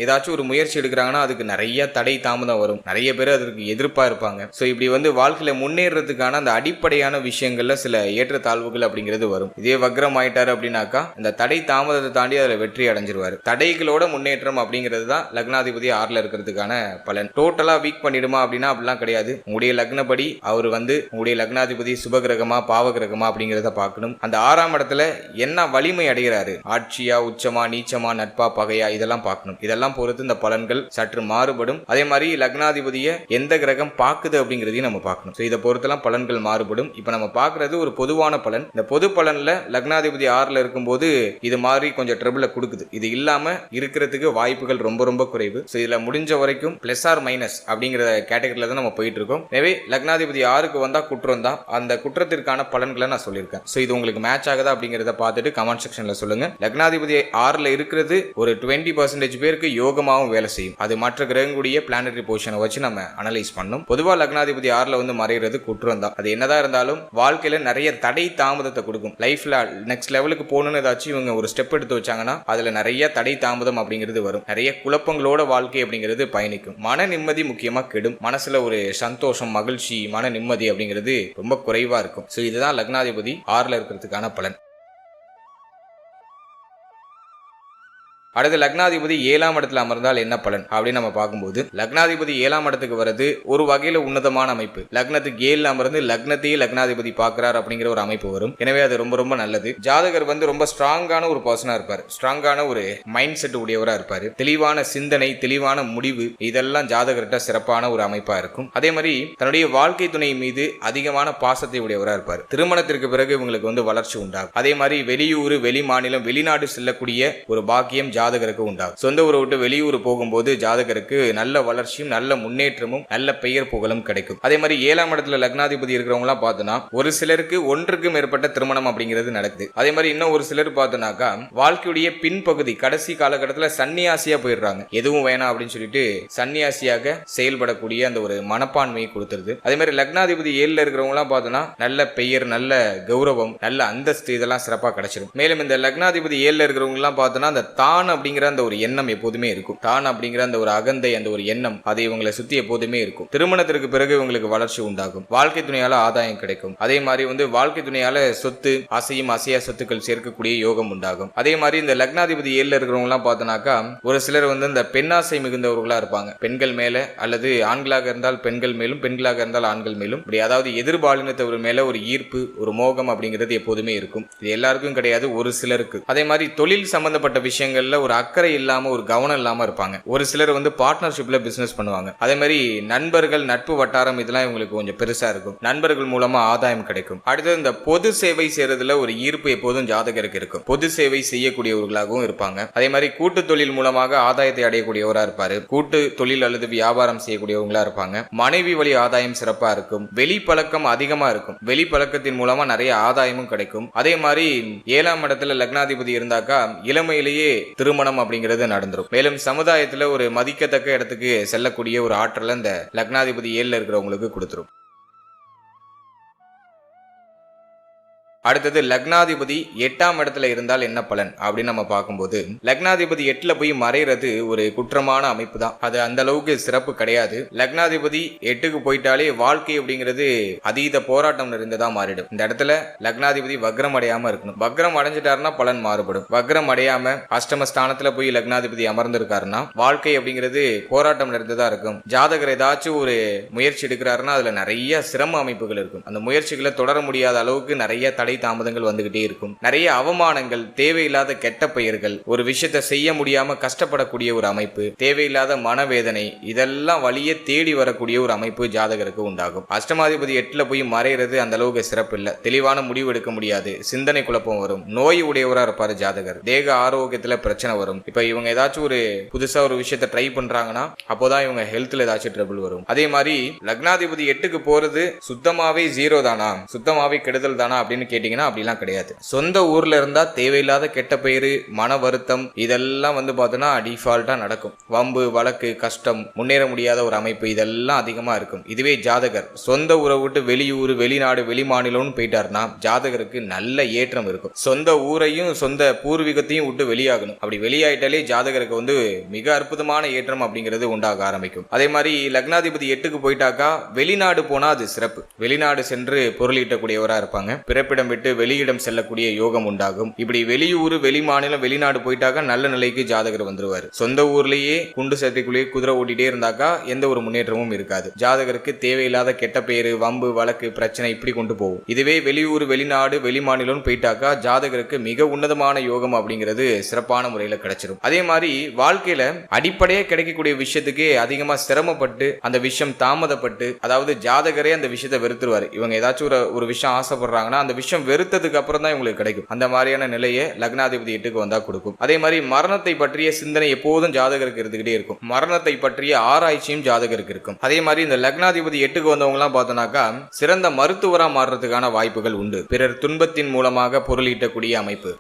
ஏதாச்சும் ஒரு முயற்சி எடுக்கிறாங்கன்னா அதுக்கு நிறைய தடை தாமதம் வரும். நிறைய பேர் அதற்கு எதிர்ப்பா இருப்பாங்க. சோ இப்படி வாழ்க்கையில முன்னேறதுக்கான அந்த அடிப்படையான விஷயங்கள்ல சில ஏற்றத்தாழ்வுகள் அப்படிங்கிறது வரும். இதே வக்ரம் ஆயிட்டாரு அப்படின்னாக்கா இந்த தடை தாமதத்தை தாண்டி அதுல வெற்றி அடைஞ்சிருவாரு. தடைகளோட முன்னேற்றம் அப்படிங்கிறது தான் லக்னாதிபதி 6ல இருக்கிறதுக்கான பலன். டோட்டலா வீக் பண்ணிடுமா அப்படின்னா அப்படிலாம் கிடையாது. உங்களுடைய லக்னப்படி அவர் உங்களுடைய லக்னாதிபதி சுபகிரகமா பாவகிரகமா அப்படிங்கிறத பார்க்கணும். அந்த 6ஆம் இடத்துல என்ன வலிமை அடைகிறாரு, ஆட்சியா, உச்சமா, நீச்சமா, நட்பா, பகையா, இதெல்லாம் பார்க்கணும். இதெல்லாம் பொறுத்து இந்த பலன்கள் சற்று மாறுபடும். அதே மாதிரி லக்னாதிபதியை எந்த கிரகம் பார்க்குது அப்படிங்கிறதையும் நம்ம பார்க்கணும். இதை பொறுத்தெல்லாம் பலன்கள் மாறுபடும். இப்ப நம்ம பார்க்கறது ஒரு பொதுவான பலன். இந்த பொது பலன்ல லக்னாதிபதி 6ல இருக்கும்போது இது மாதிரி கொஞ்சம் ட்ரபிள கொடுக்குது. இது இல்லாம இருக்கிறதுக்கு வாய்ப்புகள் ரொம்ப ரொம்ப குறைவு. இதுல முடிஞ்ச வரைக்கும் பிளஸ் ஆர் மைனஸ் அப்படிங்கிற கேட்டகரியில தான் நம்ம போயிட்டு இருக்கோம். எனவே லக்னாதிபதி 6க்கு வந்தா குற்றம் தான். அந்த குற்றத்திற்கான பலன்களை நான் சொல்லியிருக்கேன். இது உங்களுக்கு மேட்ச் ஆகுதா அப்படிங்கிறத பார்த்துட்டு கமெண்ட் செக்ஷன்ல சொல்லுங்க. லக்னாதிபதி 6ல இருக்கிறது ஒரு 20% பேருக்கு யோகமாகவும் வேலை செய்யும். அது மற்ற கிரகங்களுடைய பிளானட்டரி பொசிஷனை வச்சு நம்ம அனலைஸ் பண்ணணும். பொதுவா லக்னாதிபதி 6ல மறைகிறது குற்றம் தான். அது என்னதான் இருந்தாலும் வாழ்க்கையில நிறைய தடை தாமதத்தை கொடுக்கும். லைஃப்ல நெக்ஸ்ட் லெவலுக்கு போகணும்னு ஏதாச்சும் இவங்க ஒரு ஸ்டெப் எடுத்து வச்சாங்கன்னா அதுல நிறைய தடை தாமதம் அப்படிங்கிறது வரும். நிறைய குழப்பங்களோட வாழ்க்கை அப்படிங்கிறது பயணிக்கும். மன நிம்மதி முக்கியமா கெடும். மனசுல ஒரு சந்தோஷம், மகிழ்ச்சி, மன நிம்மதி அப்படிங்கிறது ரொம்ப குறைவா இருக்கும். இதுதான் லக்னாதிபதி 6ல இருக்கிறதுக்கான பலன். அடுத்து லக்னாதிபதி 7ஆம் இடத்துல அமர்ந்தால் என்ன பலன் அப்படின்னு நம்ம பார்க்கும்போது, லக்னாதிபதி 7ஆம் இடத்துக்கு வரது ஒரு வகையில உன்னதமான அமைப்பு. லக்னத்துக்கு 7ல அமர்ந்து லக்னத்தையே லக்னாதிபதி பார்க்கிறார் அப்படிங்கிற ஒரு அமைப்பு வரும். எனவே அது ரொம்ப ரொம்ப நல்லது. ஜாதகர் ரொம்ப ஸ்ட்ராங்கான ஒரு பர்சனா இருப்பார். ஸ்ட்ராங்கான ஒரு மைண்ட் செட் உடையவரா இருப்பாரு. தெளிவான சிந்தனை, தெளிவான முடிவு, இதெல்லாம் ஜாதகர்கிட்ட சிறப்பான ஒரு அமைப்பா இருக்கும். அதே மாதிரி தன்னுடைய வாழ்க்கை துணை மீது அதிகமான பாசத்தை உடையவரா இருப்பார். திருமணத்திற்கு பிறகு இவங்களுக்கு வளர்ச்சி உண்டாகும். அதே மாதிரி வெளியூர், வெளி மாநிலம், வெளிநாடு செல்லக்கூடிய ஒரு பாக்கியம் ஜாதகருக்கு உண்டாகும். சொந்த ஊரை விட்டு வெளியூர் போகும்போது ஜாதகருக்கு நல்ல வளர்ச்சியும் நல்ல முன்னேற்றமும் நல்ல பெயர் புகழும் கிடைக்கும். அதே மாதிரி 7ஆம் இடத்துல லக்னாதிபதி இருக்கிறவங்க எல்லாம் பார்த்தோம்னா ஒரு சிலருக்கு ஒன்றுக்கு மேற்பட்ட திருமணம் அப்படிங்கிறது நடக்குது. அதே மாதிரி இன்னும் ஒரு சிலர் பார்த்தோம்னாக்கா வாழ்க்கையுடைய பின்பகுதி கடைசி காலகட்டத்தில் சன்னியாசியா போயிடுறாங்க. எதுவும் வேணாம் அப்படின்னு சொல்லிட்டு சன்னியாசியாக செயல்படக்கூடிய அந்த ஒரு மனப்பான்மையை கொடுத்துருது. அதே மாதிரி லக்னாதிபதி 7ல இருக்கிறவங்க எல்லாம் பார்த்தோம்னா நல்ல பெயர், நல்ல கௌரவம், நல்ல அந்தஸ்து, இதெல்லாம் சிறப்பா கிடைச்சிடும். மேலும் இந்த லக்னாதிபதி 7ல இருக்கிறவங்க எல்லாம் பார்த்தோம்னா அந்த தான் அப்படிங்கிற அந்த ஒரு எண்ணம் எப்போதுமே இருக்கும். தான் அப்படிங்கிற அந்த ஒரு அகந்தை, அந்த ஒரு எண்ணம் அது இவங்களை சுத்தி எப்போதுமே இருக்கும். திருமணத்திற்கு பிறகு இவங்களுக்கு வளர்ச்சி உண்டாகும். வாழ்க்கை துணையால ஆதாயம் கிடைக்கும். அதே மாதிரி வாழ்க்கை துணையால சொத்து, அசையும் அசையா சொத்துக்கள் சேர்க்கக்கூடிய யோகம் உண்டாகும். அதே மாதிரி இந்த லக்னாதிபதி 7ல இருக்கிறவங்க எல்லாம் பார்த்தோம்னாக்கா ஒரு சிலர் இந்த பெண்ணாசை மிகுந்தவர்களா இருப்பாங்க. பெண்கள் மேல அல்லது ஆண்களாக இருந்தால் பெண்கள் மேலும், பெண்களாக இருந்தால் ஆண்கள் மேலும், இப்படி அதாவது எதிர்பாலினத்தவர் மேல ஒரு ஈர்ப்பு, ஒரு மோகம் அப்படிங்கிறது எப்போதுமே இருக்கும். இது எல்லாருக்கும் கிடையாது, ஒரு சிலருக்கு. அதே மாதிரி தொழில் சம்பந்தப்பட்ட விஷயங்கள்ல ஒரு அக்கறை இல்லாம, ஒரு கவனம் இல்லாம இருப்பாங்க. ஒரு சிலர் பார்ட்னர்ஷிப்ல பிசினஸ் பண்ணுவாங்க. அதே மாதிரி நண்பர்கள், நட்பு வட்டாரம், இதெல்லாம் இவங்களுக்கு கொஞ்சம் பெருசா இருக்கும். நண்பர்கள் மூலமா ஆதாயம் கிடைக்கும். அடுத்து இந்த பொது சேவை செய்யறதுல ஒரு ஈர்ப்பு எப்போதும் ஜாதகருக்கு இருக்கும். பொது சேவை செய்யக்கூடியவர்களாகவும் இருப்பாங்க. அதே மாதிரி கூட்டு தொழில் மூலமாக ஆதாயத்தை அடையக்கூடியவரா இருப்பாரு. கூட்டு தொழில் அல்லது வியாபாரம் செய்யக்கூடியவங்களா இருப்பாங்க. மனைவி வழி ஆதாயம் சிறப்பா இருக்கும். வெளி பழக்கம் அதிகமா இருக்கும். வெளி பழக்கத்தின் மூலமா நிறைய ஆதாயமும் கிடைக்கும். அதே மாதிரி 7ஆம் இடத்துல லக்னாதிபதி இருந்தாக்கா இளமையிலேயே திருமணம் அப்படிங்கிறது நடந்துரும். மேலும் சமுதாயத்துல ஒரு மதிக்கத்தக்க இடத்துக்கு செல்லக்கூடிய ஒரு ஆற்றலை இந்த லக்னாதிபதி 7ல இருக்கிறவங்களுக்கு கொடுத்துரும். அடுத்தது லக்னாதிபதி 8ஆம் இடத்துல இருந்தால் என்ன பலன் அப்படின்னு நம்ம பார்க்கும்போது, லக்னாதிபதி 8ல போய் மறைறது ஒரு குற்றமான அமைப்பு தான். அது அந்த அளவுக்கு சிறப்பு கிடையாது. லக்னாதிபதி 8க்கு போயிட்டாலே வாழ்க்கை அப்படிங்கிறது அதீத போராட்டம் நிறைந்ததா மாறிடும். இந்த இடத்துல லக்னாதிபதி வக்ரம் அடையாம இருக்கணும். வக்ரம் அடைஞ்சிட்டாருன்னா பலன் மாறுபடும். வக்ரம் அடையாம அஷ்டம ஸ்தானத்துல போய் லக்னாதிபதி அமர்ந்திருக்காருன்னா வாழ்க்கை அப்படிங்கிறது போராட்டம் நிறைந்ததா இருக்கும். ஜாதகர் ஏதாச்சும் ஒரு முயற்சி எடுக்கிறாருன்னா அதுல நிறைய சிரம அமைப்புகள் இருக்கும். அந்த முயற்சிகளை தொடர முடியாத அளவுக்கு நிறைய தடை தடை தாமதங்கள் வந்துகிட்டே இருக்கும். நிறைய அவமானங்கள், தேவையில்லாத கெட்ட பெயர்கள், ஒரு விஷயத்தை செய்ய முடியாம கஷ்டப்படக்கூடிய ஒரு அமைப்பு, தேவையில்லாத மனவேதனை, இதெல்லாம் வழியே தேடி வரக்கூடிய ஒரு அமைப்பு ஜாதகருக்கு உண்டாகும். அஷ்டமாதிபதி 8ல போய் மறைகிறது அந்த அளவுக்கு சிறப்பு இல்ல. தெளிவான முடிவு எடுக்க முடியாது, சிந்தனை குழப்பம் வரும், நோய் உடையவரா இருப்பாரு ஜாதகர், தேக ஆரோக்கியத்துல பிரச்சனை வரும். இப்ப இவங்க ஏதாச்சும் ஒரு புதுசா ஒரு விஷயத்தை ட்ரை பண்றாங்கன்னா அப்போதான் இவங்க ஹெல்த்ல ஏதாச்சும் ட்ரபிள் வரும். அதே மாதிரி லக்னாதிபதி 8க்கு போறது சுத்தமாவே ஜீரோ தானா, சுத்தமாவே கெடுதல் தானா அப்படின்னு கேட்டீங்கன்னா அப்படிலாம் கிடையாது. சொந்த ஊர்ல இருந்தா தேவையில்லாத கெட்ட பெயரு, மன வருத்தம், இதெல்லாம் பார்த்தோன்னா டிஃபால்ட்டா நடக்கும். வம்பு, வழக்கு, கஷ்டம், முன்னேற முடியாத ஒரு அமைப்பு, இதெல்லாம் அதிகமா இருக்கும். இதுவே ஜாதகர் சொந்த ஊரை விட்டு வெளியூர், வெளிநாடு, வெளிமாநிலம்னு போயிட்டாருன்னா ஜாதகருக்கு நல்ல ஏற்றம் இருக்கும். சொந்த ஊரையும் சொந்த பூர்வீகத்தையும் விட்டு வெளியாகணும். அப்படி வெளியாயிட்டாலே ஜாதகருக்கு மிக அற்புதமான ஏற்றம் அப்படிங்கிறது உண்டாக ஆரம்பிக்கும். அதே மாதிரி லக்னாதிபதி 8க்கு போயிட்டாக்கா வெளிநாடு போனா அது சிறப்பு. வெளிநாடு சென்று பொருளீட்டக்கூடியவரா இருப்பாங்க. பிறப்பிடம் விட்டு வெளியிடம் செல்லக்கூடிய யோகம் உண்டாகும். இப்படி வெளியூர், வெளிமாநிலம், வெளிநாடு போயிட்டாக்கா நல்ல நிலைக்கு ஜாதகர் வந்துருவாரு. சொந்த ஊர்லயே குண்டு சட்டைக்குள்ளேயே குதிரை ஓட்டிட்டே இருந்தாக்கா எந்த ஒரு முன்னேற்றமும் இருக்காது. ஜாதகருக்கு தேவையில்லாத கெட்ட பேரு, வம்பு, வழக்கு, பிரச்சனை இப்படி கொண்டு போகும். இதுவே வெளியூர், வெளிநாடு, வெளிமாநிலம் போயிட்டாக்கா ஜாதகருக்கு மிக உன்னதமான யோகம் அப்படிங்கிறது சிறப்பான முறையில் கிடைச்சிடும். அதே மாதிரி வாழ்க்கையில அடிப்படையே கிடைக்கக்கூடிய விஷயத்துக்கே அதிகமா சிரமப்பட்டு அந்த விஷயம் தாமதப்பட்டு, அதாவது ஜாதகரே அந்த விஷயத்தை வெறுத்துருவாரு. இவங்க ஏதாச்சும் ஒரு விஷயம் ஆசைப்படுறாங்கன்னா அந்த விஷயம் வெறுத்ததுக்கு அப்புறம் தான் இவங்களுக்கு கிடைக்கும். அந்த மாதிரியான நிலையை லக்னாதிபதி 8க்கு வந்தா கொடுக்கும். அதே மாதிரி மரணத்தை பற்றிய சிந்தனை எப்போதும் ஜாதகருக்கு இருந்துகிட்டே இருக்கும். மரணத்தை பற்றிய ஆராய்ச்சியும் ஜாதகருக்கு இருக்கும். அதே மாதிரி இந்த லக்னாதிபதி 8க்கு வந்தவங்க எல்லாம் பார்த்தோம்னாக்கா சிறந்த மருத்துவரா மாறுறதுக்கான வாய்ப்புகள் உண்டு. பிறர் துன்பத்தின் மூலமாக பொருளீட்டக்கூடிய அமைப்பு,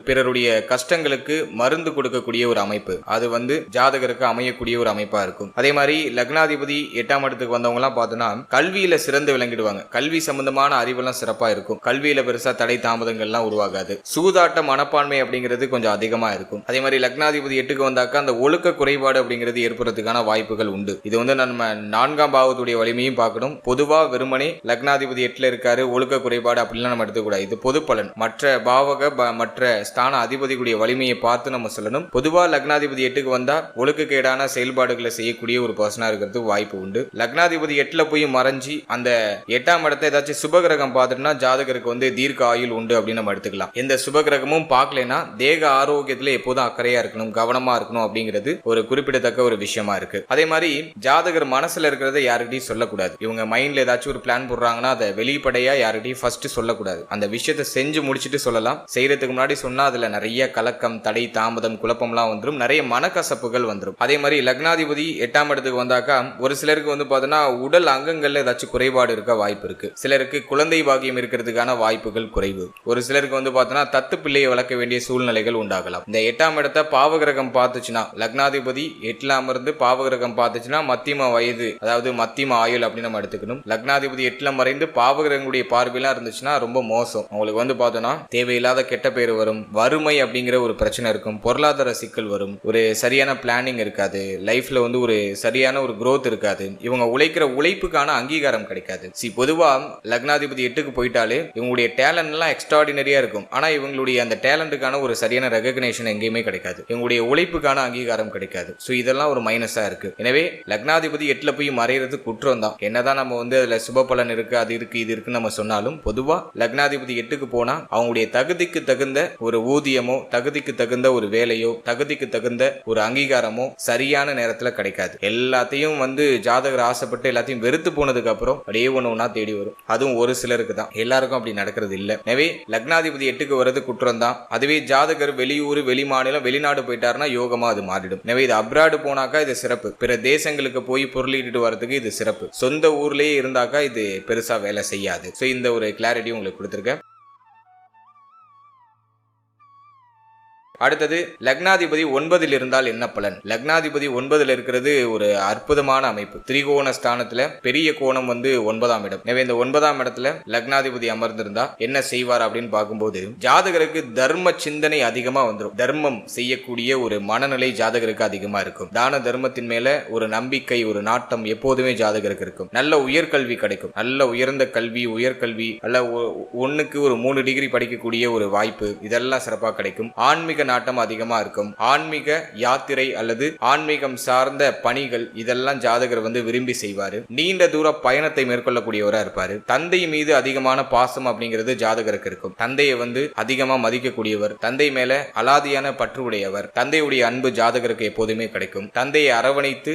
பிறருடைய கஷ்டங்களுக்கு மருந்து கொடுக்கக்கூடிய ஒரு அமைப்பு, அது ஜாதகருக்கு அமையக்கூடிய ஒரு அமைப்பா இருக்கும். அதே மாதிரி லக்னாதிபதி 8ஆம் இடத்துக்கு வந்தவங்க எல்லாம் பார்த்தோம்னா கல்வியில சிறந்து விளங்கிடுவாங்க. கல்வி சம்பந்தமான அறிவெல்லாம் சிறப்பா இருக்கும். கல்வியில பெருசா தடை தாமதங்கள்லாம் உருவாகாது. சூதாட்ட மனப்பான்மை அப்படிங்கிறது கொஞ்சம் அதிகமா இருக்கும். அதே மாதிரி லக்னாதிபதி 8க்கு வந்தாக்கா அந்த ஒழுக்க குறைபாடு அப்படிங்கிறது ஏற்படுறதுக்கான வாய்ப்புகள் உண்டு. இது நம்ம 4ஆம் பாவத்துடைய வலிமையும் பார்க்கணும். பொதுவா வெறுமனே லக்னாதிபதி 8ல இருக்காரு, ஒழுக்க குறைபாடு அப்படிலாம் நம்ம எடுத்துக்கூடாது. இது பொது பலன். மற்ற பாவக மற்ற ஸ்தான அதிபதிகளுடைய வலிமையை பார்த்து நம்ம சொல்லணும். பொதுவா லக்னாதிபதி 8க்கு வந்தா ஒழுக்கக்கேடான செயல்பாடுகளை செய்யக்கூடிய ஒரு பர்சனா இருக்கிறதுக்கு வாய்ப்பு உண்டு. லக்னாதிபதி 8ல போய் மறைஞ்சி அந்த 8ஆம் இடத்தை ஏதாச்சும் சுபகிரகம் பார்த்துட்டுனா ஜாதகருக்கு தீர்க்க ஆயுள் உண்டு அப்படின்னு நம்ம எடுத்துக்கலாம். எந்த சுபகிரகமும் பார்க்கலனா தேக ஆரோக்கியத்துல எப்போதும் அக்கறையா இருக்கணும், கவனமா இருக்கணும் அப்படிங்கிறது ஒரு குறிப்பிடத்தக்க ஒரு விஷயமா இருக்கு. அதே மாதிரி ஜாதகர் மனசுல இருக்கிறத யாருக்கிட்டையும் சொல்லக்கூடாது. இவங்க மைண்ட்ல ஏதாச்சும் ஒரு பிளான் போடுறாங்கன்னா அதை வெளிப்படையா யாருக்கிட்டையும் ஃபர்ஸ்ட் சொல்லக்கூடாது. அந்த விஷயத்தை செஞ்சு முடிச்சுட்டு சொல்லலாம். செய்யறதுக்கு முன்னாடி சொன்னா அதுல நிறைய கலக்கம், தடை, தாமதம், குழப்பம்லாம் வந்துடும். நிறைய மனக்கசப்புகள் வந்துடும். அதே மாதிரி லக்னாதிபதி 8ஆம் இடத்துக்கு வந்தாக்கா ஒரு சிலருக்கு பார்த்தோன்னா உடல் அங்கங்கள்ல ஏதாச்சும் குறைபாடு இருக்க வாய்ப்பு இருக்கு. சிலருக்கு குழந்தை பாக்கியம் இருக்கிறதுக்கான வாய்ப்புகள் குறைவு. ஒரு சிலருக்கு பார்த்தோன்னா தத்து பிள்ளையை வளர்க்க வேண்டிய சூழ்நிலைகள் உண்டாகலாம். இந்த 8ஆம் இடத்தை பாவகிரகம் பார்த்துச்சுன்னா, லக்னாதிபதி 8ல அமர்ந்து பாவகிரகம் பார்த்துச்சுன்னா மத்தியம வயது, அதாவது மத்தியம ஆயுள் அப்படின்னு நம்ம எடுத்துக்கணும். லக்னாதிபதி 8ல மறைந்து பாவகிரகங்களுடைய பார்வையெல்லாம் இருந்துச்சுன்னா ரொம்ப மோசம். உங்களுக்கு பார்த்தோன்னா தேவையில்லாத கெட்ட பேர் வரும், வறுமை அப்படிங்கிற ஒரு பிரச்சனை இருக்கும், பொருளாதார சிக்கல் வரும், ஒரு சரியான பிளானிங் இருக்காது, லைஃப்ல ஒரு சரியான ஒரு growth இருக்காது, இவங்க உழைக்கிற உழைப்புக்கான அங்கீகாரம் கிடைக்காது. பொதுவா லக்னாதிபதி 8க்கு போயிட்டாலே இவங்களுடைய டேலண்ட் எல்லாம் எக்ஸ்ட்ராடினரியா இருக்கும். ஆனா இவங்களுடைய அந்த டேலண்ட்டுக்கான ஒரு சரியான ரெகக்னேஷன் எங்கேயுமே கிடைக்காது. இவங்களுடைய உழைப்புக்கான அங்கீகாரம் கிடைக்காது. இதெல்லாம் ஒரு மைனஸா இருக்கு. எனவே லக்னாதிபதி 8ல போய் மறைகிறது குற்றம் தான். என்னதான் நம்ம அதுல சுப பலன் இருக்கு, அது இருக்கு, இது இருக்குன்னு நம்ம சொன்னாலும் பொதுவா லக்னாதிபதி 8க்கு போனா அவங்களுடைய தகுதிக்கு தகுந்த ஒரு ஊதியமோ, தகுதிக்கு தகுந்த ஒரு வேலையோ, தகுதிக்கு தகுந்த ஒரு அங்கீகாரமோ சரியான நேரத்துல கிடைக்காது. எல்லாத்தையும் ஜாதகர் ஆசைப்பட்டு எல்லாத்தையும் வெறுத்து போனதுக்கு அப்புறம் அப்படியே ஒண்ணா தேடி வரும். அதுவும் ஒரு சிலருக்கு தான், எல்லாருக்கும் அப்படி நடக்கிறது இல்ல. எனவே லக்னாதிபதி 8க்கு வர்றது குற்றம் தான். அதுவே ஜாதகர் வெளியூர், வெளிமாநிலம், வெளிநாடு போயிட்டாருன்னா யோகமா அது மாறிடும். எனவே இது அப்ராடு போனாக்கா இது சிறப்பு. பிற தேசங்களுக்கு போய் பொருளீட்டு வரதுக்கு இது சிறப்பு. சொந்த ஊர்லயே இருந்தாக்கா இது பெருசா வேலை செய்யாது. இந்த ஒரு கிளாரிட்டி உங்களுக்கு கொடுத்திருக்கேன். அடுத்தது லக்னாதிபதி 9ல் இருந்தால் என்ன பலன்? லக்னாதிபதி 9ல் இருக்கிறது ஒரு அற்புதமான அமைப்பு. திரிகோண ஸ்தானத்துல பெரிய கோணம் 9ஆம் இடம். எனவே இந்த 9ஆம் இடத்துல லக்னாதிபதி அமர்ந்திருந்தா என்ன செய்வார் அப்படின்னு பார்க்கும்போது ஜாதகருக்கு தர்ம சிந்தனை அதிகமா வந்துடும். தர்மம் செய்யக்கூடிய ஒரு மனநிலை ஜாதகருக்கு அதிகமா இருக்கும். தான தர்மத்தின் மேல ஒரு நம்பிக்கை, ஒரு நாட்டம் எப்போதுமே ஜாதகருக்கு இருக்கும். நல்ல உயர்கல்வி கிடைக்கும். நல்ல உயர்ந்த கல்வி, உயர்கல்வி, நல்ல 1க்கு ஒரு 3 டிகிரி படிக்கக்கூடிய ஒரு வாய்ப்பு, இதெல்லாம் சிறப்பாக கிடைக்கும். ஆன்மீக நாட்டம் அதிகமா இருக்கும். ஆன்மீக யாத்திரை அல்லது ஆன்மீகம் சார்ந்த பணிகள் இதெல்லாம் ஜாதகர் விரும்பி செய்வாரு. நீண்ட தூர பயணத்தை மேற்கொள்ளக்கூடியவரா இருப்பாரு. தந்தை மீது அதிகமான பாசம் அப்படிங்கிறது ஜாதகருக்கு இருக்கும். தந்தையை அதிகமா மதிக்கக்கூடியவர், தந்தை மேல அலாதியான பற்று உடையவர். தந்தையுடைய அன்பு ஜாதகருக்கு எப்போதுமே கிடைக்கும். தந்தையை அரவணைத்து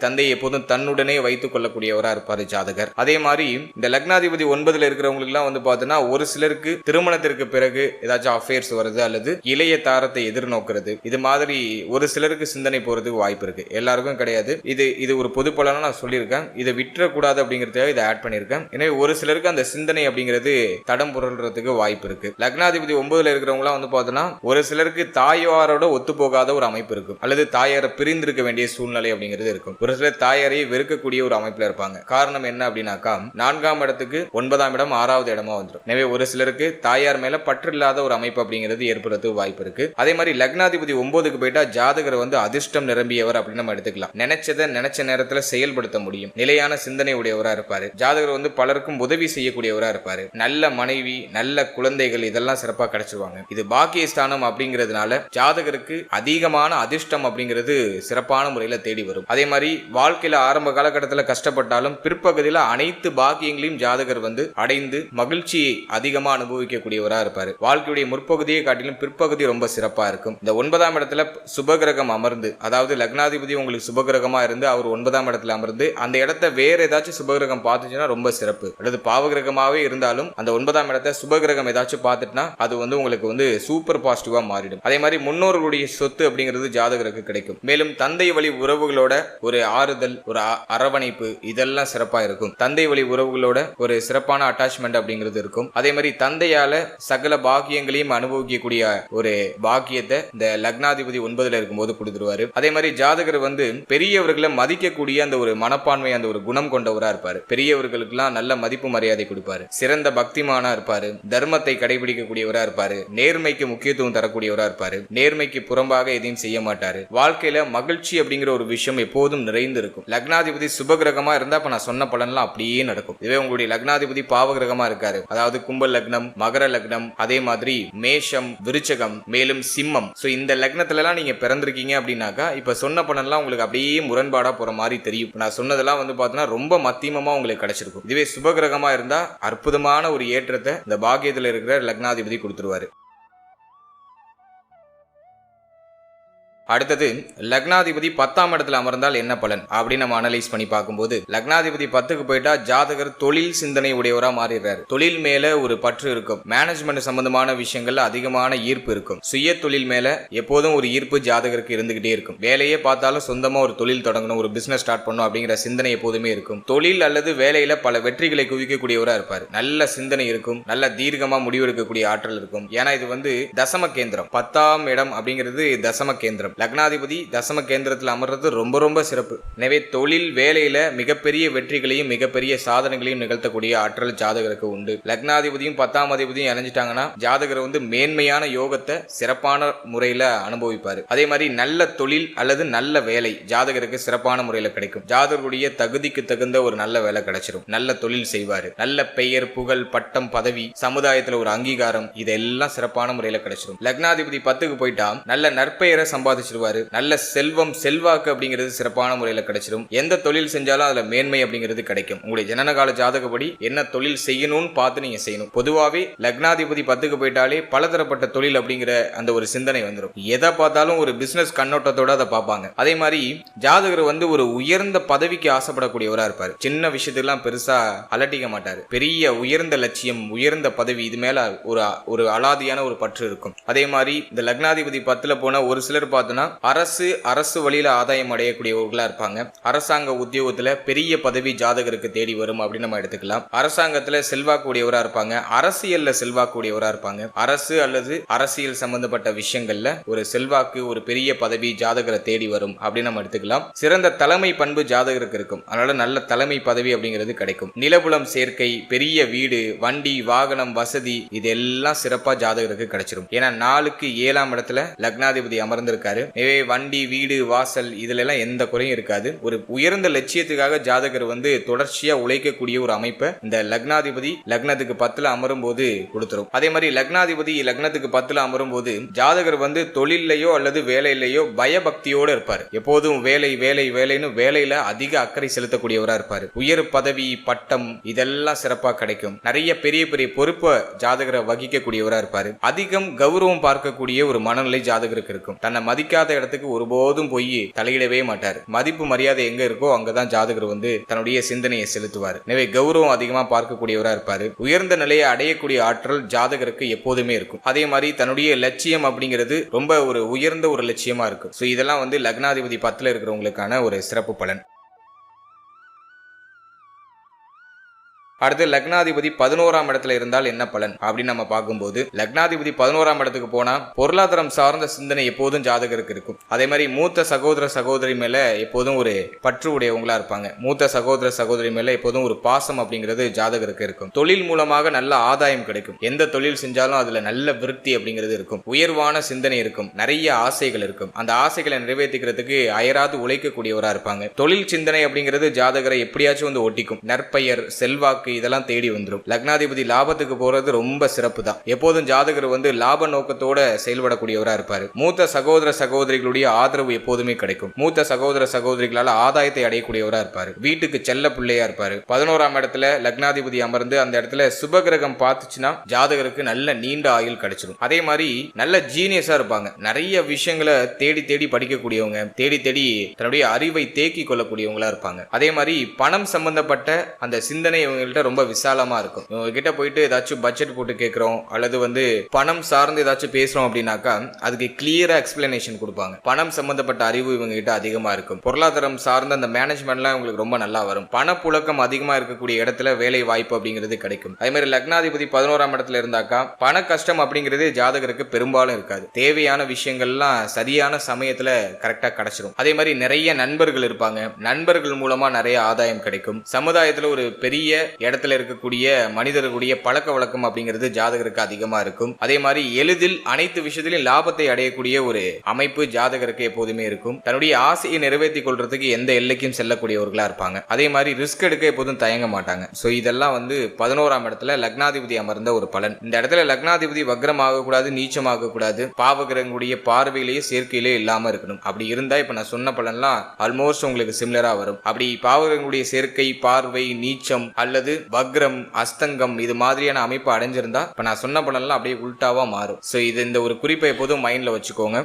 தந்தையை எப்போதும் தன்னுடனே வைத்துக் கொள்ளக்கூடியவரா இருப்பாரு ஜாதகர். அதே மாதிரி இந்த லக்னாதிபதி 9ல இருக்கிறவங்களுக்கு எல்லாம் பாத்தீங்கன்னா ஒரு சிலருக்கு திருமணத்திற்கு பிறகு ஏதாச்சும் அஃபேர்ஸ் வருது அல்லது இளைய தாரத்தை எதிர்நோக்கிறது, இது மாதிரி ஒரு சிலருக்கு சிந்தனை போறதுக்கு வாய்ப்பு இருக்கு. எல்லாருக்கும் கிடையாது. இது ஒரு பொது பலனா நான் சொல்லியிருக்கேன். இதை விட்டுறக்கூடாது அப்படிங்கிறதுக்காக இதை ஆட் பண்ணியிருக்கேன். எனவே ஒரு சிலருக்கு அந்த சிந்தனை அப்படிங்கிறது தடம் புரள்றதுக்கு வாய்ப்பு இருக்கு. லக்னாதிபதி 9ல இருக்கிறவங்க பார்த்தோம்னா ஒரு சிலருக்கு தாயாரோட ஒத்து போகாத ஒரு அமைப்பு இருக்கும், அல்லது தாயாரை பிரிந்திருக்க வேண்டிய சூழ்நிலை அப்படிங்கிறது இருக்கும். ஒரு சிலர் தாயாரையே வெறுக்கக்கூடிய ஒரு அமைப்புல இருப்பாங்க. காரணம் என்ன அப்படின்னாக்கா 4ஆம் இடத்துக்கு 9ஆம் இடம் 6வது இடமா வந்துடும். எனவே ஒரு சிலருக்கு தாயார் மேல பற்று இல்லாத ஒரு அமைப்பு அப்படிங்கிறது ஏற்படுறதுக்கு வாய்ப்பு இருக்கு. அதே மாதிரி லக்னாதிபதி 9க்கு போயிட்டா ஜாதகர் அதிர்ஷ்டம் நிரம்பியவர் அப்படின்னு நம்ம எடுத்துக்கலாம். நினைச்சதை நினைச்ச நேரத்துல செயல்படுத்த முடியும். நிலையான சிந்தனை உடையவரா இருப்பாரு. ஜாதகர் பலருக்கும் உதவி செய்யக்கூடியவரா இருப்பாரு. நல்ல மனைவி, நல்ல குழந்தைகள் இதெல்லாம் சிறப்பா கிடைச்சிருவாங்க. இது பாக்கியஸ்தானம் அப்படிங்கிறதுனால ஜாதகருக்கு அதிகமான அதிர்ஷ்டம் அப்படிங்கிறது சிறப்பான முறையில தேடி வரும். அதே மாதிரி வாழ்க்கையில ஆரம்ப காலகட்டத்தில் கஷ்டப்பட்டாலும் பிற்பகுதியில அனைத்து பாக்கியங்களையும் ஜாதகர் அடைந்து மகிழ்ச்சியை அதிகமா அனுபவிக்கக்கூடியவரா இருப்பாரு. வாழ்க்கையுடைய முற்பகுதியை காட்டிலும் பிற்பகுதி ரொம்ப சிறப்பா இருக்கும். இந்த 9ஆம் இடத்துல சுபகிரகம் அமர்ந்து, அதாவது லக்னாதிபதி உங்களுக்கு சுபகிரகமா இருந்து அவர் 9ஆம் இடத்துல அமர்ந்து அந்த இடத்தை வேற ஏதாச்சும் சுபகிரகம் பார்த்துச்சுன்னா ரொம்ப சிறப்பு. அல்லது பாவகிரகமாவே இருந்தாலும் அந்த 9ஆம் இடத்தை சுபகிரகம் ஏதாச்சும் பார்த்துட்டுனா அது உங்களுக்கு சூப்பர் பாசிட்டிவா மாறிடும். அதே மாதிரி முன்னோர்களுடைய சொத்து அப்படிங்கிறது ஜாதகருக்கு கிடைக்கும். மேலும் தந்தை வழி உறவுகளோட ஒரு ஆறுதல், ஒரு அரவணைப்பு இதெல்லாம் சிறப்பா இருக்கும். தந்தை வழி உறவுகளோட ஒரு சிறப்பான அட்டாச்மெண்ட் அப்படிங்கிறது இருக்கும். அதே மாதிரி தந்தையால சகல பாக்கியங்களையும் அனுபவிக்கக்கூடிய ஒரு பாக்கியத்தை இந்த லக்னாதிபதி 9ல இருக்கும்போது கொடுத்துருவாரு. அதே மாதிரி ஜாதகர் பெரியவர்களை மதிக்கக்கூடிய அந்த ஒரு மனப்பான்மை, அந்த ஒரு குணம் கொண்டவரா இருப்பாரு. பெரியவர்களுக்கெல்லாம் நல்ல மதிப்பு மரியாதை கொடுப்பாரு. சிறந்த பக்திமானா இருப்பாரு. தர்மத்தை கடைபிடிக்கக்கூடியவரா இருப்பாரு. நேர்மைக்கு முக்கியத்துவம் தரக்கூடியவரா இருப்பாரு. நேர்மைக்கு புறம்பாக எதையும் செய்ய மாட்டாரு. வாழ்க்கையில மகிழ்ச்சி அப்படிங்கிற ஒரு விஷயம் எப்போதும் நிறைந்து இருக்கும். லக்னாதிபதி சுபகிரகமா இருந்தா இப்ப நான் சொன்ன பலன்லாம் அப்படியே நடக்கும். இதுவே உங்களுடைய லக்னாதிபதி பாவகிரகமா இருக்காரு, அதாவது கும்ப லக்னம், மகர லக்னம், அதே மாதிரி மேஷம், விருச்சகம், மேலும் சிம்மம். சோ இந்த லக்னத்துல எல்லாம் நீங்க பிறந்திருக்கீங்க அப்படின்னாக்கா இப்ப சொன்ன பலன்லாம் உங்களுக்கு அப்படியே முரண்பாடா போற மாதிரி தெரியும். நான் சொன்னதெல்லாம் பார்த்தீங்கன்னா ரொம்ப மத்தியமமா உங்களுக்கு கிடைச்சிருக்கும். இதுவே சுபகிரகமா இருந்தா அற்புதமான ஒரு ஏற்றத்தை இந்த பாக்கியத்துல இருக்கிற லக்னாதிபதி கொடுத்துருவாரு. அடுத்தது லக்னாதிபதி 10ஆம் இடத்துல அமர்ந்தால் என்ன பலன் அப்படின்னு நம்ம அனலைஸ் பண்ணி பார்க்கும்போது, லக்னாதிபதி 10க்கு போயிட்டா ஜாதகர் தொழில் சிந்தனை உடையவரா மாறிடுறாரு. தொழில் மேல ஒரு பற்று இருக்கும். மேனேஜ்மெண்ட் சம்பந்தமான விஷயங்கள்ல அதிகமான ஈர்ப்பு இருக்கும். சுய தொழில் மேல எப்போதும் ஒரு ஈர்ப்பு ஜாதகருக்கு இருந்துகிட்டே இருக்கும். வேலையே பார்த்தாலும் சொந்தமா ஒரு தொழில் தொடங்கணும், ஒரு பிசினஸ் ஸ்டார்ட் பண்ணணும் அப்படிங்கிற சிந்தனை எப்போதுமே இருக்கும். தொழில் அல்லது வேலையில பல வெற்றிகளை குவிக்கக்கூடியவரா இருப்பாரு. நல்ல சிந்தனை இருக்கும். நல்ல தீர்க்கமா முடிவெடுக்கக்கூடிய ஆற்றல் இருக்கும். ஏன்னா இது தசம கேந்திரம். 10ஆம் இடம் அப்படிங்கிறது தசம கேந்திரம். லக்னாதிபதி தசம கேந்திரத்தில் அமர்றது ரொம்ப ரொம்ப சிறப்பு. எனவே தொழில் வேலையில மிகப்பெரிய வெற்றிகளையும் மிகப்பெரிய சாதனைகளையும் நிகழ்த்தக்கூடிய ஆற்றல் ஜாதகருக்கு உண்டு. லக்னாதிபதியும் 10ஆம் அதிபதியும் இணைஞ்சிட்டாங்கன்னா ஜாதகர் மேன்மையான யோகத்தை சிறப்பான முறையில அனுபவிப்பாரு. அதே மாதிரி நல்ல தொழில் அல்லது நல்ல வேலை ஜாதகருக்கு சிறப்பான முறையில கிடைக்கும். ஜாதகருடைய தகுதிக்கு தகுந்த ஒரு நல்ல வேலை கிடைச்சிடும். நல்ல தொழில் செய்வாரு. நல்ல பெயர், புகழ், பட்டம், பதவி, சமுதாயத்துல ஒரு அங்கீகாரம் இதெல்லாம் சிறப்பான முறையில கிடைச்சிடும். லக்னாதிபதி 10க்கு போயிட்டா நல்ல நற்பெயரை சம்பாதிச்சு நல்ல செல்வம், செல்வாக்கு அப்படிங்கிறது சிறப்பான முறையில கிடைச்சிடும். எந்த தொழில் செஞ்சாலும் அதுல மேன்மை அப்படிங்கிறது கிடைக்கும். உங்களுடைய ஜனனகால ஜாதகப்படி என்ன தொழில் செய்யணும்னு பார்த்து நீங்க செய்யணும். பொதுவாவே லக்னாதிபதி 10க்கு போயிட்டாலே பலதரப்பட்ட தொழில் அப்படிங்கிற அந்த ஒரு சிந்தனை வந்துடும். எதை பார்த்தாலும் ஒரு பிசினஸ் கண்ணோட்டத்தோட அதை பார்ப்பாங்க. அதே மாதிரி ஜாதகர் ஒரு உயர்ந்த பதவிக்கு ஆசைப்படக்கூடியவரா இருப்பாரு. சின்ன விஷயத்துக்கெல்லாம் பெருசா அலட்டிக்க மாட்டாரு. பெரிய உயர்ந்த லட்சியம், உயர்ந்த பதவி இது மேல ஒரு அலாதியான ஒரு பற்று இருக்கும். அதே மாதிரி இந்த லக்னாதிபதி 10ல போன ஒரு சிலர் பார்த்தோம்னா அரசு வழியில ஆதாயம் அடையக்கூடியவர்களா இருப்பாங்க. அரசாங்க உத்தியோகத்துல பெரிய பதவி ஜாதகருக்கு தேடி வரும் அப்படின்னு நம்ம எடுத்துக்கலாம். அரசாங்கத்துல செல்வாக்கூடியவரா இருப்பாங்க. அரசியல்ல செல்வாக்கூடியவரா இருப்பாங்க. அரசு அல்லது அரசியல் சம்பந்தப்பட்ட விஷயங்கள்ல ஒரு செல்வாக்கு, ஒரு பெரிய பதவி ஜாதகரை தேடி வரும் அப்படின்னு நம்ம எடுத்துக்கலாம். சிறந்த தலைமை பண்பு ஜாதகருக்கு இருக்கும். அதனால நல்ல தலைமை பதவி அப்படிங்கிறது கிடைக்கும். நிலபுலம் சேர்க்கை, பெரிய வீடு, வண்டி, வாகனம், வசதி இதெல்லாம் சிறப்பா ஜாதகருக்கு கிடைச்சிடும். ஏன்னா 4க்கு 7ஆம் இடத்துல லக்னாதிபதி அமர்ந்திருக்காரு. எனவே வண்டி வீடு வாசல் இதுல எல்லாம் எந்த குறையும் இருக்காது. ஒரு உயர்ந்த லட்சியத்துக்காக ஜாதகர் தொடர்ச்சியா உழைக்கக்கூடிய ஒரு அமைப்பை இந்த லக்னாதிபதி லக்னத்துக்கு 10ல அமரும் போது கொடுத்துரும். அதே மாதிரி லக்னாதிபதி லக்னத்துக்கு 10ல அமரும் போது ஜாதகர் தொழிலையோ அல்லது வேலையிலையோ பயபக்தியோட இருப்பார். எப்போதும் வேலை வேலை வேலைன்னு வேலையில அதிக அக்கறை செலுத்தக்கூடியவரா இருப்பாரு. உயர் பதவி பட்டம் இதெல்லாம் சிறப்பா கிடைக்கும். நிறைய பெரிய பெரிய பொறுப்பை ஜாதகரை வகிக்கக்கூடியவரா இருப்பாரு. அதிகம் கௌரவம் பார்க்கக்கூடிய ஒரு மனநிலை ஜாதகருக்கு இருக்கும். தன்னை மதிக்காத இடத்துக்கு ஒருபோதும் போய் தலையிடவே மாட்டார். மதிப்பு மரியாதை எங்க இருக்கோ அங்கதான் ஜாதகர் தன்னுடைய சிந்தனையை செலுத்துவார். எனவே கௌரவம் அதிகமா பார்க்கக்கூடியவரா இருப்பாரு. உயர்ந்த நிலையை அடையக்கூடிய ஆற்றல் ஜாதகருக்கு எப்போதுமே இருக்கும். அதே மாதிரி தன்னுடைய லட்சியம் அப்படிங்கிறது ரொம்ப ஒரு உயர்ந்த ஒரு லட்சியமா இருக்கும். இதெல்லாம் லக்னாதிபதி 10ல இருக்கிறவங்களுக்கான ஒரு சிறப்பு பலன். அடுத்து லக்னாதிபதி 11ஆம் இடத்துல இருந்தால் என்ன பலன் அப்படின்னு நம்ம பார்க்கும்போது, லக்னாதிபதி 11ஆம் இடத்துக்கு போனா பொருளாதாரம் சார்ந்த சிந்தனை எப்போதும் ஜாதகருக்கு இருக்கும். அதே மாதிரி மூத்த சகோதர சகோதரி மேல எப்போதும் ஒரு பற்று உடையவங்களா இருப்பாங்க. மூத்த சகோதர சகோதரி மேல எப்போதும் ஒரு பாசம் அப்படிங்கிறது ஜாதகருக்கு இருக்கும். தொழில் மூலமாக நல்ல ஆதாயம் கிடைக்கும். எந்த தொழில் செஞ்சாலும் அதுல நல்ல விருத்தி அப்படிங்கிறது இருக்கும். உயர்வான சிந்தனை இருக்கும். நிறைய ஆசைகள் இருக்கும். அந்த ஆசைகளை நிறைவேற்றிக்கிறதுக்கு அயராது உழைக்கக்கூடியவரா இருப்பாங்க. தொழில் சிந்தனை அப்படிங்கிறது ஜாதகரை எப்படியாச்சும் ஒட்டிக்கும். நற்பெயர் செல்வாக்கு இதெல்லாம் தேடி வந்துடும். லக்னாதிபதி லாபத்துக்கு போறது ரொம்ப சிறப்பு தான். எப்போதும் ஜாதகர் லாப நோக்கத்தோட செயல்படக்கூடியவரா இருப்பாரு. மூத்த சகோதர சகோதரிகளுடைய ஆதரவு எப்போதுமே கிடைக்கும். மூத்த சகோதர சகோதரிகளால் ஆதாயத்தை அடையக்கூடியவரா இருப்பாரு. வீட்டுக்கு செல்ல பிள்ளையா இருப்பாரு. 11ஆம் இடத்துல லக்னாதிபதி அமர்ந்து அந்த இடத்துல சுபகிரகம் பார்த்துச்சுன்னா ஜாதகருக்கு நல்ல நீண்ட ஆயுள் கிடைச்சிடும். அதே மாதிரி நல்ல ஜீனியஸா இருப்பாங்க. நிறைய விஷயங்களை தேடி தேடி படிக்கக்கூடியவங்க, தேடி தேடி தன்னுடைய அறிவை தேக்கி கொள்ளக்கூடியவங்களா இருப்பாங்க. அதே மாதிரி பணம் சம்பந்தப்பட்ட அந்த சிந்தனை ரொம்ப விசாலமா இருக்கும். இவங்க கிட்ட போயிட்டு ஏதாச்சும் பட்ஜெட் போட்டு கேட்கிறோம் அல்லது பணம் சார்ந்து ஏதாச்சும் பேசுறோம் அப்படின்னாக்கா அதுக்கு கிளியரா எக்ஸ்பிளனேஷன் கொடுப்பாங்க. பணம் சம்பந்தப்பட்ட அறிவு இவங்க கிட்ட அதிகமா இருக்கும். பொருளாதாரம் சார்ந்த அந்த மேனேஜ்மெண்ட்லாம் உங்களுக்கு ரொம்ப நல்லா வரும். பணப்புழக்கம் அதிகமா இருக்கக்கூடிய இடத்துல வேலை வாய்ப்பு அப்படிங்கிறது கிடைக்கும். அதே மாதிரி லக்னாதிபதி 11ஆம் இடத்துல இருந்தாக்கா பண கஷ்டம் அப்படிங்கிறது ஜாதகருக்கு பெரும்பாலும் இருக்காது. தேவையான விஷயங்கள்லாம் சரியான சமயத்துல கரெக்டா கிடைச்சிடும். அதே மாதிரி நிறைய நண்பர்கள் இருப்பாங்க. நண்பர்கள் மூலமா நிறைய ஆதாயம் கிடைக்கும். சமுதாயத்துல ஒரு பெரிய இடத்துல இருக்கக்கூடிய மனிதர்களுடைய பழக்க வழக்கம் அப்படிங்கிறது ஜாதகருக்கு அதிகமா இருக்கும். அதே மாதிரி எளிதில் அனைத்து விஷயத்திலும் லாபத்தை அடையக்கூடிய ஒரு அமைப்பு ஜாதகருக்கு எப்போதுமே இருக்கும். தன்னுடைய ஆசையை நிறைவேற்றிக் கொள்றதுக்கு எந்த எல்லைக்கும் செல்லக்கூடியவர்களா இருப்பாங்க. அதே மாதிரி ரிஸ்க் எடுக்க எப்போதும் தயங்க மாட்டாங்க. இதெல்லாம் 11ஆம் இடத்துல லக்னாதிபதி அமர்ந்த ஒரு பலன். இந்த இடத்துல லக்னாதிபதி வக்ரம் ஆகக்கூடாது, நீச்சம் ஆகக்கூடாது, பாவகிரகங்களுடைய பார்வையிலேயே சேர்க்கையிலே இல்லாம இருக்கணும். அப்படி இருந்தா இப்ப நான் சொன்ன பலன்லாம் ஆல்மோஸ்ட் உங்களுக்கு சிமிலரா வரும். அப்படி பாவகிரகங்களுடைய சேர்க்கை, பார்வை, நீச்சம் அல்லது வக்ரம், அஸ்தங்கம் இது மாதிரியான அமைப்பு அடைஞ்சிருந்தா இப்ப நான் சொன்ன பலன்லாம் அப்படியே உல்டாவா மாறும். இந்த ஒரு குறிப்பை எப்போதும் மைண்ட்ல வச்சுக்கோங்க.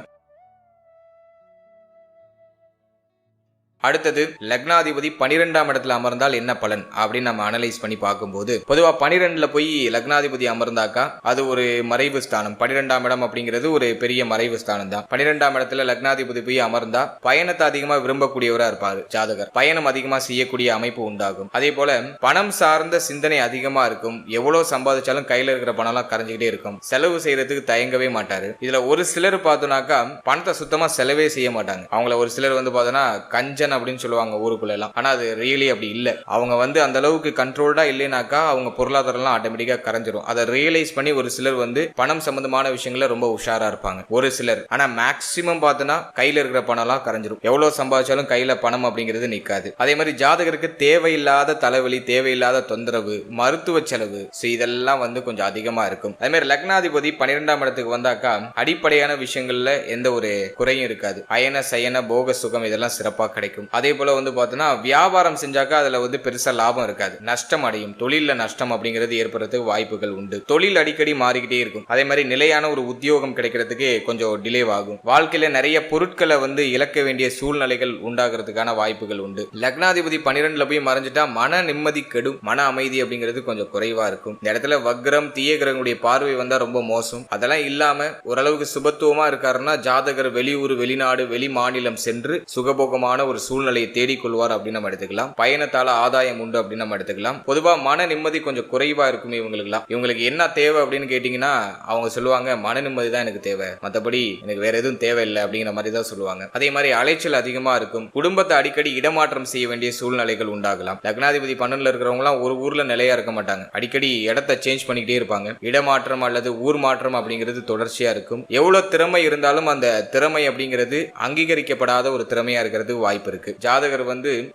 அடுத்தது லக்னாதிபதி 12ஆம் இடத்துல அமர்ந்தால் என்ன பலன் அப்படின்னு நம்ம அனலைஸ் பண்ணி பார்க்கும்போது, பொதுவா 12ல போய் லக்னாதிபதி அமர்ந்தாக்கா அது ஒரு மறைவு ஸ்தானம். 12ஆம் இடம் அப்படிங்கிறது ஒரு பெரிய மறைவு ஸ்தானம் தான். 12ஆம் இடத்துல லக்னாதிபதி போய் அமர்ந்தா பயணத்தை அதிகமா விரும்பக்கூடியவரா இருப்பாரு ஜாதகர். பயணம் அதிகமா செய்யக்கூடிய அமைப்பு உண்டாகும். அதே போல பணம் சார்ந்த சிந்தனை அதிகமா இருக்கும். எவ்வளவு சம்பாதிச்சாலும் கையில இருக்கிற பணம் எல்லாம் கரைஞ்சுக்கிட்டே இருக்கும். செலவு செய்யறதுக்கு தயங்கவே மாட்டாரு. இதுல ஒரு சிலர் பார்த்தோம்னாக்கா பணத்தை சுத்தமா செலவே செய்ய மாட்டாங்க. அவங்கள ஒரு சிலர் பார்த்தோன்னா கஞ்சன் அப்படின்னு சொல்லுவாங்க ஊருக்குள்ள எல்லாம். ஆனா அது ரியலி அப்படி இல்ல. அவங்க அந்த அளவுக்கு கண்ட்ரோல்டா இல்லைனாக்கா அவங்க பொருளாதாரம் எல்லாம் ஆட்டோமேட்டிக்கா கரைஞ்சிரும். அதை ரியலைஸ் பண்ணி ஒரு சிலர் பணம் சம்பந்தமான விஷயங்கள ரொம்ப உஷாரா இருப்பாங்க ஒரு சிலர். ஆனா மேக்சிமம் பார்த்தோன்னா கையில இருக்கிற பணம் எல்லாம் கரைஞ்சிரும். எவ்வளவு சம்பாதிச்சாலும் கையில பணம் அப்படிங்கிறது நிக்காது. அதே மாதிரி ஜாதகருக்கு தேவையில்லாத தலைவலி, தேவையில்லாத தொந்தரவு, மருத்துவ செலவு இதெல்லாம் கொஞ்சம் அதிகமா இருக்கும். அதே மாதிரி லக்னாதிபதி 12ஆம் இடத்துக்கு வந்தாக்கா அடிப்படையான விஷயங்கள்ல எந்த ஒரு குறையும் இருக்காது. அயன சயன போக சுகம் இதெல்லாம் சிறப்பா கிடைக்கும். அதே போல பார்த்தோன்னா வியாபாரம் செஞ்சாக்கா அதுல பெருசா லாபம் இருக்காது, நஷ்டம் அடையும். தொழில நஷ்டம் அப்படிங்கிறது ஏற்படுறதுக்கு வாய்ப்புகள் உண்டு. தொழில் அடிக்கடி மாறிக்கிட்டே இருக்கும். அதே மாதிரி நிலையான ஒரு உத்தியோகம் கிடைக்கிறதுக்கு கொஞ்சம் டிலே ஆகும். வாழ்க்கையில நிறைய பொருட்களை இழக்க வேண்டிய சூழ்நிலைகள் உண்டாகிறதுக்கான வாய்ப்புகள் உண்டு. லக்னாதிபதி 12ல போய் மறைஞ்சிட்டா மன நிம்மதி கெடும். மன அமைதி அப்படிங்கிறது கொஞ்சம் குறைவா இருக்கும். இந்த இடத்துல வக்ரம், தீய கிரகங்களுடைய பார்வை வந்தா ரொம்ப மோசம். அதெல்லாம் இல்லாம ஓரளவுக்கு சுபத்துவமா இருக்காருன்னா ஜாதகர் வெளியூர், வெளிநாடு, வெளி மாநிலம் சென்று சுகபோகமான ஒரு சூழ்நிலையை தேடிக்கொள்வார் அப்படின்னு நம்ம எடுத்துக்கலாம். பயணத்தால ஆதாயம் உண்டு அப்படின்னு நம்ம எடுத்துக்கலாம். பொதுவா மன நிம்மதி கொஞ்சம் குறைவா இருக்கும் இவங்களுக்கு என்ன தேவை அப்படின்னு கேட்டீங்கன்னா அவங்க சொல்லுவாங்க மன நிம்மதி தான் எனக்கு தேவை, மற்றபடி எனக்கு வேற எதுவும் தேவையில்லை அப்படிங்கிற மாதிரி தான் சொல்லுவாங்க. அதே மாதிரி அலைச்சல் அதிகமா இருக்கும். குடும்பத்தை அடிக்கடி இடமாற்றம் செய்ய வேண்டிய சூழ்நிலைகள் உண்டாகலாம். லக்னாதிபதி 12ல இருக்கிறவங்க எல்லாம் ஒரு ஊர்ல நிலையா இருக்க மாட்டாங்க. அடிக்கடி இடத்தை சேஞ்ச் பண்ணிக்கிட்டே இருப்பாங்க. இடமாற்றம் அல்லது ஊர் மாற்றம் அப்படிங்கிறது தொடர்ச்சியா இருக்கும். எவ்வளவு திறமை இருந்தாலும் அந்த திறமை அப்படிங்கிறது அங்கீகரிக்கப்படாத ஒரு திறமையா இருக்கிறது வாய்ப்பு இருக்கு. ஜாதகர்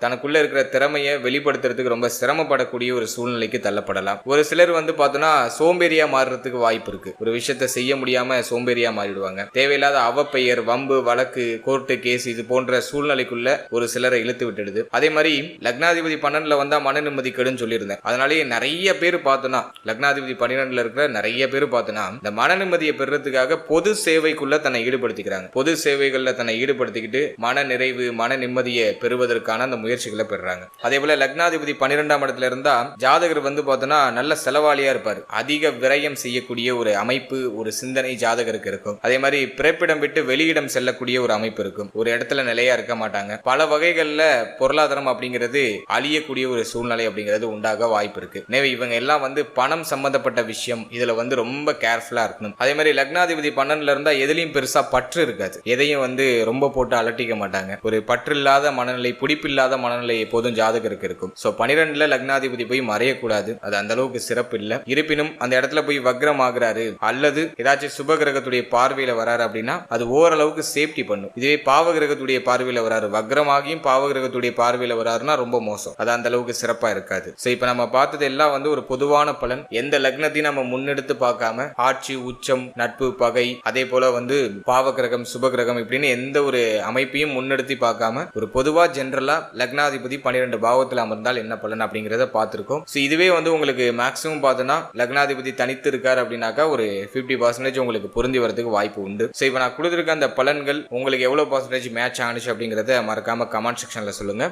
தனக்குள்ள இருக்கிற திறமையை வெளிப்படுத்துறதுக்கு ரொம்ப சிரமப்படக்கூடிய ஒரு சூழ்நிலைக்கு தள்ளப்படலாம். ஒரு சிலர் பார்த்தோன்னா சோம்பேறியா மாறுறதுக்கு வாய்ப்பு இருக்கு. ஒரு விஷயத்தை செய்ய முடியாம சோம்பேறியா மாறிடுவாங்க. தேவையில்லாத அவப்பெயர், வம்பு, வழக்கு, கோர்ட்டு கேஸ் இது போன்ற சூழ்நிலைக்குள்ள ஒரு சிலரை இழுத்து விட்டுடுது. அதே மாதிரி லக்னாதிபதி 12ல வந்தா மன நிம்மதி கெடுன்னு சொல்லியிருந்தேன். அதனாலேயே நிறைய பேர் பார்த்தோன்னா லக்னாதிபதி 12ல இருக்கிற நிறைய பேர் பார்த்தோன்னா இந்த மன நிம்மதியை பெறுறதுக்காக பொது சேவைக்குள்ள தன்னை ஈடுபடுத்திக்கிறாங்க. பொது சேவைகள்ல தன்னை ஈடுபடுத்திக்கிட்டு மன நிறைவு, மன நிம்மதியை பெறுவதற்கான அந்த முயற்சிகளை பெறுறாங்க. அதே போல லக்னாதிபதி 12ஆம் இடத்துல இருந்தா ஜாதகர் பார்த்தோன்னா நல்ல செலவாளியா இருப்பாரு. அதிக விரயம் செய்யக்கூடிய ஒரு அமைப்பு, ஒரு சிந்தனை ஜாதகருக்கு இருக்கும். அதே மாதிரி பிறப்பிடம் விட்டு வெளியிடம் செல்லக்கூடிய ஒரு அமைப்பு இருக்கும். ஒரு இடத்துல நிலையா இருக்க மாட்டாங்க. பல வகைகள்ல பொருளாதாரம் அப்படிங்கிறது அழியக்கூடிய ஒரு சூழ்நிலை அப்படிங்கிறது உண்டாக வாய்ப்பு இருக்கு. எனவே இவங்க எல்லாம் பணம் சம்பந்தப்பட்ட விஷயம் இதுல ரொம்ப கேர்ஃபுல்லா இருக்கணும். அதே மாதிரி லக்னாதிபதி 12ல இருந்தா எதுலயும் பெருசா பற்று இருக்காது. எதையும் ரொம்ப போட்டு அலட்டிக்க மாட்டாங்க. ஒரு பற்று இல்லாத மனநிலை, பிடிப்பில்லாத மனநிலை எப்போதும் ஜாதகருக்கு இருக்கும். சோ 12ல லக்னாதிபதி போய் மறையக்கூடாது. அது அந்த அளவுக்கு சிறப்பு இல்ல. இருப்பினும் அந்த இடத்துல போய் வக்ரம் ஆகுறாரு அல்லது ஏதாச்சும் சுப கிரகத்துடைய பார்வையில வராரு அப்படின்னா அது ஓரளவுக்கு சேஃப்டி பண்ணும். இதுவே பாவ கிரகத்துடைய பார்வையில வராரு, வக்ரமாகியும் பாவ கிரகத்துடைய பார்வையில வராருன்னா ரொம்ப மோசம். அது அந்த அளவுக்கு சிறப்பா இருக்காது. சோ இப்ப நம்ம பார்த்தது எல்லாம் ஒரு பொதுவான பலன். எந்த லக்னத்தையும் நம்ம முன்னெடுத்து பார்க்காம ஆட்சி, உச்சம், நட்பு, பகை, அதே போல பாவ கிரகம், சுப கிரகம் இப்படின்னு எந்த ஒரு அமைப்பையும் முன்னெடுத்து பார்க்காம ஒரு பொதுவா ஜெனரலா லக்னாதிபதி 12 பாவத்தில் அமர்ந்தால் என்ன பலன் அப்படிங்கறத பார்த்திருக்கோம். இதுவே உங்களுக்கு மேக்ஸிமம் பார்த்தோன்னா லக்னாதிபதி தனித்து இருக்காரு அப்படின்னாக்கா ஒரு 50% உங்களுக்கு பொருந்தி வரதுக்கு வாய்ப்பு உண்டு. இப்ப நான் கொடுத்திருக்க அந்த பலன்கள் உங்களுக்கு எவ்வளவு % மேட்ச் ஆனிச்சு அப்படிங்கறத மறக்காம கமெண்ட் செக்ஷன்ல சொல்லுங்க.